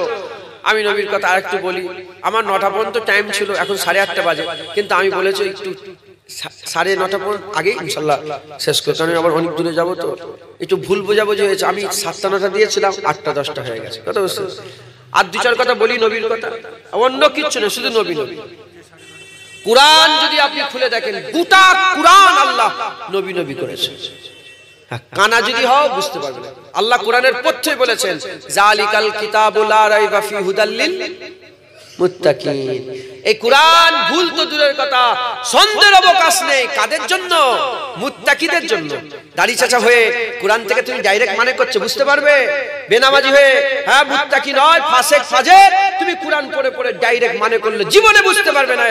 আমি নবীর কথা আরেকটু বলি। আমার 9টা পর্যন্ত টাইম ছিল, এখন 8:30 বাজে, কিন্তু আমি বলেছি একটু 9:30 পর্যন্ত আগে ইনশাল্লাহ শেষ করতে। আমি আবার অনেক দূরে যাবো তো একটু ভুল বোঝাবুঝি হয়েছে। আমি 7টা-9টা দিয়েছিলাম, 8টা-10টা হয়ে গেছে। কথা বুঝছেন? আর 2-4 কথা বলি নবীর কথা, অন্য কিচ্ছু না, শুধু নবী। কুরআন যদি আপনি খুলে দেখেন, গোটা কুরআন আল্লাহ নবী নবী করেছে। কানা যদি হও বুঝতে পারবে না। আল্লাহ কোরআনের প্রত্যেই বলেছেন জালিকাল কিতাবুল লা রাইবা ফি হুদাল লিল মুত্তাকিন। এই কুরআন ভুল তো দূরের কথা, সন্দেহের অবকাশ নেই। কাদের জন্য? মুত্তাকিদের জন্য। দাড়ি চাচা হয়ে কুরআন থেকে তুমি ডাইরেক্ট মানে করছো, বুঝতে পারবে? বেনামাজি হয়ে, হ্যাঁ মুত্তাকি নয়, ফাসিক ফাজের, তুমি কুরআন পড়ে পড়ে ডাইরেক্ট মানে করলে জীবনে বুঝতে পারবে না।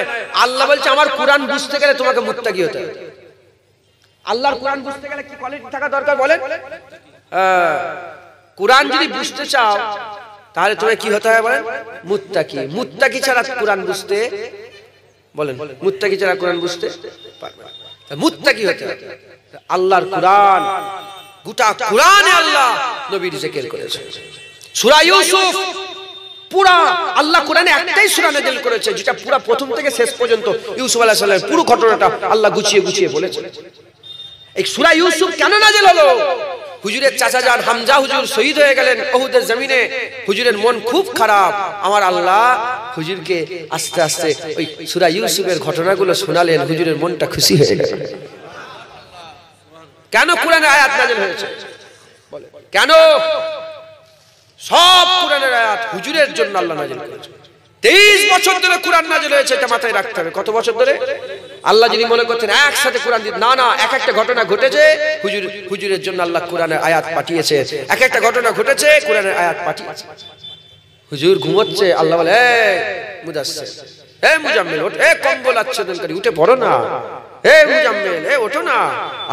আল্লাহ বলছে আমার কুরআন বুঝতে গেলে তোমাকে মুত্তাকি হতে হবে। আল্লাহর কোরআন বুঝতে গেলে কি কোয়ালিটি থাকা দরকার বলেন? কোরআন যদি বুঝতে চাও তাহলে তোমাকে কি হতে হবে বলেন? মুত্তাকি। মুত্তাকি ছাড়া কোরআন বুঝতে, বলেন মুত্তাকি ছাড়া কোরআন বুঝতে পারবে না। মুত্তাকি হতে হবে। আল্লাহর কোরআন, গোটা কোরআনে আল্লাহ নবীর জিকির করেছে। সূরা ইউসুফ পুরা আল্লাহ কোরআনে একটাই সূরা নাযিল করেছে যেটা পুরা প্রথম থেকে শেষ পর্যন্ত ইউসুফ আলাইহিস সালামের পুরো ঘটনাটা আল্লাহ গুছিয়ে গুছিয়ে বলেছে। এই সূরা ইউসুফ কেন নাযিল হলো? হুজুরের চাচা জান হামজা হুজুর শহীদ হয়ে গেলেন উহুদের জমিনে। হুজুরের মন খুব খারাপ। আমার আল্লাহ হুজুরকে আস্তে আস্তে ওই সূরা ইউসুফের ঘটনাগুলো শোনালেন। হুজুরের মনটা খুশি হয়ে গেল। কেন কোরআনে আয়াত নাযিল হয়েছে? কেন? সব কোরআনের আয়াত হুজুরের জন্য আল্লাহ নাযিল করেছে। 23 বছর ধরে কোরআন নাযিল হয়েছে, এটা মাথায় রাখতে হবে। কত বছর ধরে? আল্লাহ যদি মনে করতেন একসাথে কোরআন দিন, না না, এক একটা ঘটনা ঘটেছে হুজুরের জন্য আল্লাহ কোরআনের আয়াত পাঠিয়েছে। এক একটা ঘটনা ঘটেছে, কোরআনের আয়াত পাঠিয়েছে। হুজুর ঘুমোচ্ছে, আল্লাহ বলে এই মুদাসসির, এই মুজাম্মিল ওঠ, এই কম্বল আচ্ছাদনকারী উঠে পড়ো না, এই মুজাম্মিল এই ওঠো না।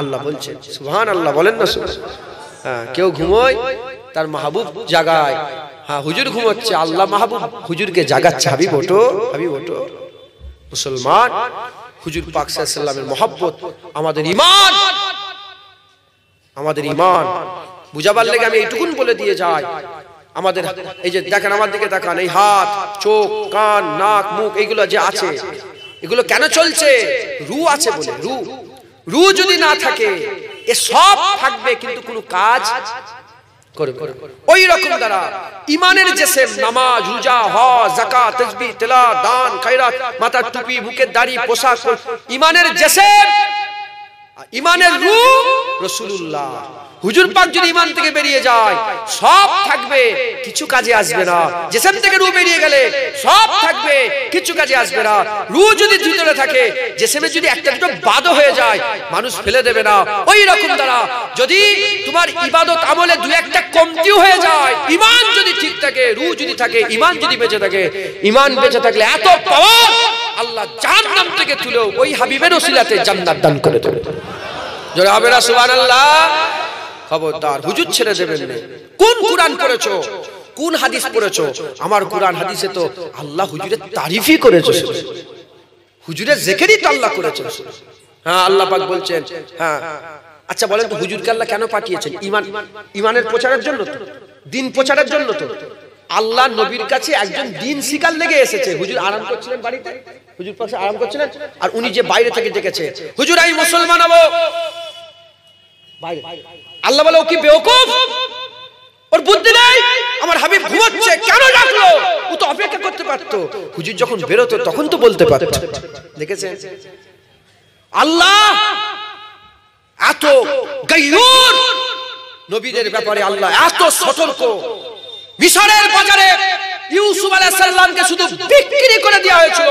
আল্লাহ বলছেন সুবহানাল্লাহ, বলেন না সুবহানাল্লাহ। হ্যাঁ, কেউ ঘুমোয় তার মাহবুব জাগায়। হ্যাঁ, হুজুর ঘুমোচ্ছে, আল্লাহ মাহবুব হুজুরকে জাগাচ্ছে, হাবিব ওঠো, হাবিব ওঠো। মুসলমান, হুজুর পাক সাল্লাল্লাহু আলাইহি ওয়াসাল্লামের মহব্বত আমাদের ঈমান, আমাদের ঈমান বুঝাবার লাগে আমি এইটুকুন বলে দিয়ে যাই। আমাদের এই যে দেখেন, আমার দিকে তাকান, এই হাত, চোখ, কান, নাক, মুখ এইগুলো যে আছে, এগুলো কেন চলছে? রু আছে বলে। রু যদি না থাকে এ সব থাকবে কিন্তু কোনো কাজ করবে। ওই রকম দ্বারা ইমানের জিসিম, নামাজ, রোজা, হজ, যাকাত, তাসবিহ, তেলাওয়াত, দান, খায়রাত, মাথার টুপি, মুখের দাড়ি, পোশাক, ইমানের জিসিম, ইমানের রু রাসূলুল্লাহ। হুজুর পাক যদি ইমান থেকে বেরিয়ে যায় সব থাকবে, কিছু কাজে আসবে না। জিসিম থেকে রু বেরিয়ে গেলে সব থাকবে, কিছু কাজে আসবে না। রু যদি ভিতরে থাকে, জিসিমে যদি একটা দুটো বাদও হয়ে যায় মানুষ ফেলে দেবে না। ওই রকম দ্বারা যদি তোমার ইবাদত আমলে দুই একটা কমতিও হয়ে যায়, ইমান যদি ঠিক থাকে, রু যদি থাকে, ইমান যদি বেঁচে থাকে, ইমান বেঁচে থাকলে এত পাওয়ার আল্লাহ জাহান্নাম থেকে তুলে ওই হাবিবের ওসিলাতে জান্নাত দান করে দেবে। জোরে হবে না সুবহানাল্লাহ? খবরদার হুজুর ছেড়ে দেবেন না। কোন কুরআন পড়েছো, কোন হাদিস পড়েছো? আমার কুরআন হাদিসে তো আল্লাহ হুজুরের তারিফই করেছে, হুজুরের জিকিরই তো আল্লাহ করেছে। হ্যাঁ, আল্লাহ পাক বলছেন। হ্যাঁ, আচ্ছা বলেন তো হুজুরকে আল্লাহ কেন পাঠিয়েছেন? ইমানের প্রচারের জন্য তো, দিন প্রচারের জন্য তো। আল্লাহ নবীর কাছে একজন দিন শিকার লেগে এসেছে। হুজুর আরাম করছিলেন বাড়িতে, হুজুর পাশে আরাম করছিলেন, আর উনি যে বাইরে থেকে ডেকেছে, হুজুর আমি মুসলমান হব। আল্লাহ বলে ও কি বেওকুফ, ওর বুদ্ধি নেই, আমার হাবিব ঘুমাচ্ছে, কেন ডাকলো? ও তো অপেক্ষা করতে পারতো। হুজুর যখন বেরোতো তখন তো বলতে পারতো। দেখেছেন আল্লাহ এত গায়্যুর, নবীদের ব্যাপারে আল্লাহ এত সতর্ক। মিশরের বাজারে ইউসুফ আলাইহিস সালামকে শুধু বিক্রি করে দেওয়া হয়েছিল।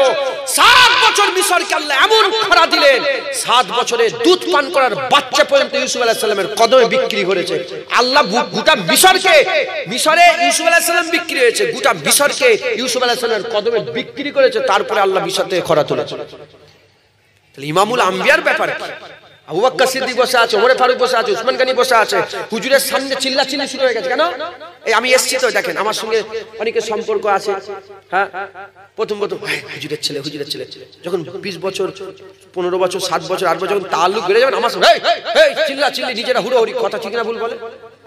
7 বছর মিশরকে আল্লাহ এমন খরা দিলেন, 7 বছরে দুধ পান করার বাচ্চা পর্যন্ত ইউসুফ আলাইহিস সালামের কদমে বিক্রি করেছে। আল্লাহ গোটা মিশরে ইউসুফ আলাইহিস সালাম বিক্রি হয়েছে, গোটা মিশরকে ইউসুফ আলাইহিস সালামের কদমে বিক্রি করেছে। তারপরে আল্লাহ মিশর থেকে খরা তুলেছে। তাহলে ইমামুল আম্বিয়ার ব্যাপার কি? আবু বকর সিদ্দিক বসে আছে, ওমর ফারুক বসে আছে, উসমান গনি বসে আছে, হুজুরের সামনে চিল্লাচিল্লি শুরু হয়ে গেছে। কেন? এই আমি এসেছি তো, দেখেন আমার সঙ্গে অনেকের সম্পর্ক আছে। হ্যাঁ, প্রথম হুজুরের ছেলে, হুজুরের ছেলে, যখন 20 বছর 15 বছর 7 বছর 8 বছর যখন তাল্লুক বেড়ে যাবেন আমার সঙ্গে চিল্লাচিল্লি, নিজেরা হুড়োহুড়ি, কথা ঠিক না ভুল বলে?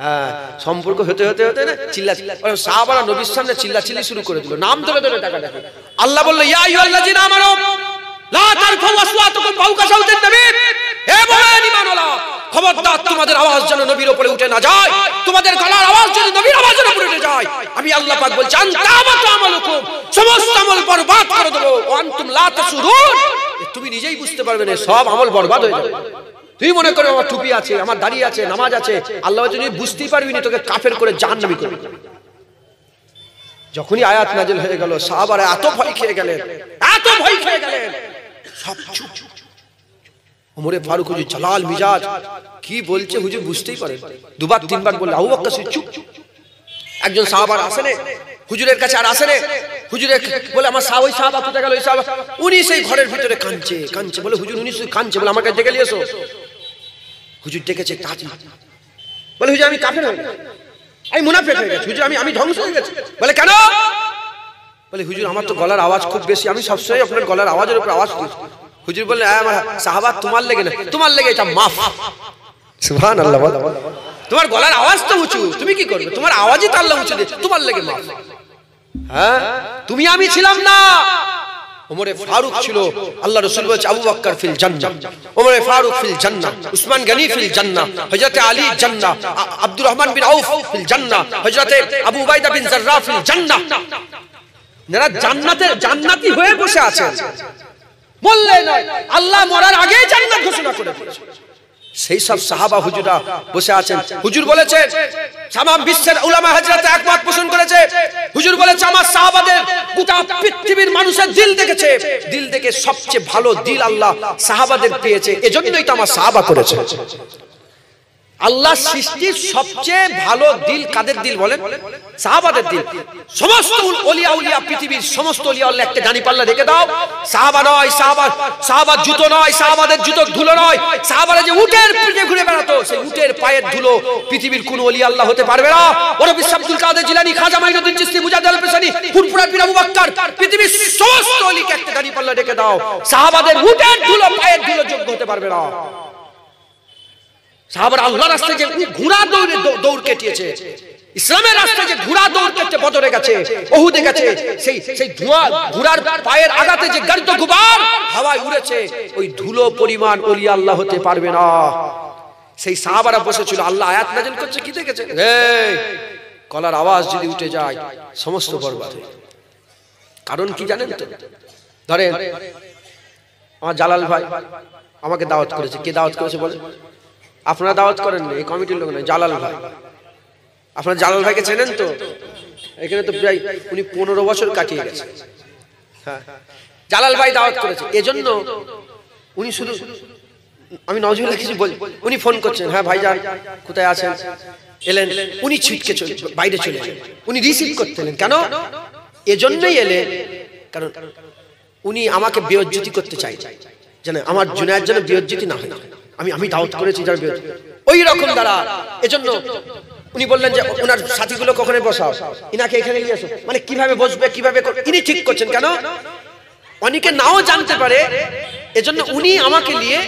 হ্যাঁ, সম্পর্ক হতে হতে হতে না চিল্লাচিল্লি, সাহাবারা নবীর সামনে চিল্লাচিল্লি শুরু করে দিল, নাম ধরে ধরে টাকা টাকা। আল্লাহ বলল ইয়া আইয়ুহাল্লাযিনা আমানু লা তারফাউ আসওয়াতাকুম ফাওকা সাওতিন নবী। হে মুমিন ঈমানওয়ালা, খবরদার তোমাদের আওয়াজ যেন নবীর উপরে উঠে না যায়, তোমাদের গলার আওয়াজ যেন নবীর আওয়াজের উপরে উঠে যায়। আমি আল্লাহ পাক বলছি আনতাবাতু আমালুকুম, সমস্ত আমল বরবাদ করে দেব। ওয়া আনতুম লা তাসুরুন, তুমি নিজেই বুঝতে পারবে না, সব আমল বরবাদ হয়ে যাবে। তুই মনে করে আমার টুপি আছে, আমার দাড়ি আছে, নামাজ আছে, আল্লাহ যদি বুঝতেই পারবি না, তোকে কাফের করে জাহান্নামী করবে। যখনই আয়াত নাজিল হয়ে গেল সাহাবারা এত ভয় খেয়ে গেলেন, এত ভয় খেয়ে গেলেন, সব চুপ। ওমরে ফারুক হুজুর জালাল মিজাজ, কি বলছে হুজুর বুঝতেই পারেন। দুবার তিনবার বললে আবু বকর সিদ্দিক চুপ। একজন সাহাবার আসেনে হুজুরের কাছে, আর আসেনে হুজুরে বলে আমার ওই সাহাবা কোথায় গেল? ওই সাহাবা উনি সেই ঘরের ভিতরে কাঁদছে কাঁদছে। বলে হুজুর উনি শুধু কাঁদছে, বলে আমার কাছে ডেকে নিয়ে এসো। হুজুর ডেকেছে, বলে হুজুর আমি কাফের হয়ে গেছি, আমি মুনাফিক হয়ে গেছি, হুজুর আমি ধ্বংস হয়ে গেছি। বলে কেন? বলে হুজুর আমার তো গলার আওয়াজ খুব বেশি, আমি সবসময় আপনার গলার আওয়াজের উপর আওয়াজ দিই। হুজুর বললেন আমার সাহাবা তোমার লেগে না, তোমার লেগে এটা মাফ। সুবহানাল্লাহ। তোমার গলার আওয়াজ তো উঁচু, তুমি কি করবে? তোমার আওয়াজই তো আল্লাহ উঁচু দিয়েছে, তোমার লেগে মাফ। হ্যাঁ, তুমি আমি ছিলাম না, ওমরে ফারুক ছিল। আল্লাহ রাসূল বলেছে আবু বকর ফিল জান্নাহ, ওমরে ফারুক ফিল জান্নাহ, উসমান গনি ফিল জান্নাহ, হযরত আলী জান্নাহ, আব্দুর রহমান বিন আউফ ফিল জান্নাহ, হযরত আবু উবাইদা বিন জাররাহ ফিল জান্নাহ। যারা জান্নাতি হয়ে বসে আছেন, বললে নয়, আল্লাহ মরার আগেই জান্নাত ঘোষণা করে দিয়েছে। সেই সব সাহাবা হুজুরা বসে আছেন। হুজুর বলেছে, তামাম বিশ্বের উলামা হযরত একমত পোষণ করেছে। হুজুর বলেছে আমার সাহাবাদের গোটা পৃথিবীর মানুষের দিল দেখেছে, দিল দেখে সবচেয়ে ভালো দিল আল্লাহ সাহাবাদের পেয়েছে, এজন্যই তো আমার সাহাবা করেছে। আল্লাহ সৃষ্টির সবচেয়ে ভালো দিল কাদের দিল বলেন? সাহাবাদের দিল। সমস্ত ওলিয়া উলিয়া, পৃথিবীর সমস্ত ওলিয়া আল্লাহ একটা জানি পাল্লা রেখে দাও, সাহাবা নয়, সাহাবার জুতো নয়, সাহাবাদের জুতোর ধুলো নয়, সাহাবারা যে উটের পিঠে ঘুরে বেড়াতো সেই উটের পায়ের ধুলো পৃথিবীর কোন ওলি আল্লাহ হতে পারবে না। ওরবি আব্দুল কাদের জিলানী, খাজা মাইনুদ্দিন চিশতি, মুজাদ্দিদ আল-পেশানি, ফুরফুরা পীর আবু বকর, পৃথিবীর সমস্ত ওলিকে একটা জানি পাল্লা রেখে দাও, সাহাবাদের উটের ধুলো পায়ের ধুলো যোগ্য হতে পারবে না। সাহাবারা আল্লাহর রাস্তায় যে ঘোড়া দৌড় কেটিয়েছে, ইসলামের রাস্তায় যে ঘোড়া দৌড় করতে বদরে গেছে, ওহুদে গেছে, সেই ধোঁয়া ঘোড়ার পায়ের আঘাতে যে গর্দ গুবার হাওয়ায় উড়েছে, ওই ধুলো পরিমাণ ওলি আল্লাহ হতে পারবে না। সেই সাহাবারা বসেছিল, আল্লাহ আয়াত নাযিল করছে, কি দেখেছে? এই কলার আওয়াজ যদি উঠে যায় সমস্ত বরবাদ হয়ে যাবে। কারণ কি জানেন তো? ধরেন আমার জালাল ভাই আমাকে দাওয়াত করেছে। কে দাওয়াত করেছে বলেন? আপনারা দাওয়াত করেন না, এই কমিটির লোক নয়, জালাল ভাই। আপনারা জালাল ভাইকে চেনেন তো? এখানে তো প্রায় উনি 15 বছর কাটিয়ে গেছে। হ্যাঁ, জালাল ভাই দাওয়াত করেছে, এজন্য উনি শুধু, আমি নজরুল্লাহ কিছু বলি, উনি ফোন করছেন, হ্যাঁ ভাইজান কোথায় আছেন, এলেন, উনি ছিটকে বাইরে চলে এলেন, উনি রিসিভ করতে এলেন। কেন? এজন্যই এলেন, কারণ উনি আমাকে বেইজ্জতি করতে চাই, যেন আমার জুনায়েদ যেন বেইজ্জতি না হয়। আমি দাওয়াত করেছি যার বেইজ্জতি, ওই রকম দ্বারা। এজন্য উনি বললেন যে ওনার সাথীগুলো কখনো বসাও, ইনাকে এখানে নিয়ে আসো, মানে কিভাবে বসবে, কিভাবে ইনি ঠিক করছেন। কেন? অনেকে নাও জানতে পারে, এজন্য উনি আমাকে নিয়ে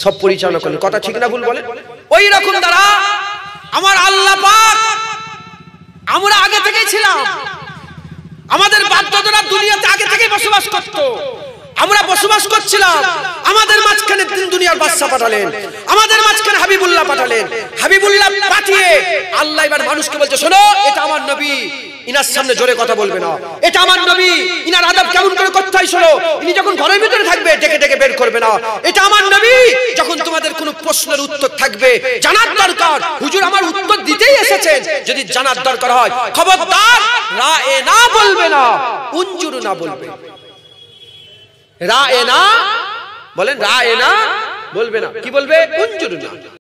সব পরিচালনা করলেন। কথা ঠিক না ভুল বলেন? ওই রকম দ্বারা আমার আল্লাহ পাক, আমরা আগে থেকেই ছিলাম, আমাদের বাপ-দাদারা দুনিয়াতে আগে থেকেই বসবাস করত, আমরা বসবাস করছিলাম। আমাদের মাঝখানে তিন দুনিয়ার বাদশা পাঠালেন, আমাদের মাঝখানে হাবিবুল্লাহ পাঠালেন। হাবিবুল্লাহ পাঠিয়ে আল্লাহ এবার মানুষকে বলছে, শোনো, এটা আমার নবী, ইনার সামনে জোরে কথা বলবে না। এটা আমার নবী, ইনার আদব কেমন করে করতে হয় শোনো। ইনি যখন ঘরের ভিতরে থাকবে ডেকে ডেকে বের করবে না। এটা আমার নবী, যখন তোমাদের কোনো প্রশ্নের উত্তর থাকবে, জানার দরকার, হুজুর আমার উত্তর দিতেই এসেছেন, যদি জানার দরকার হয় খবরদার রায়ে না বলবে না, উনজুরু না বলবে। রায়ে না বলেন, রায়ে না বলবে না, কি বলবে? উনজুরু না।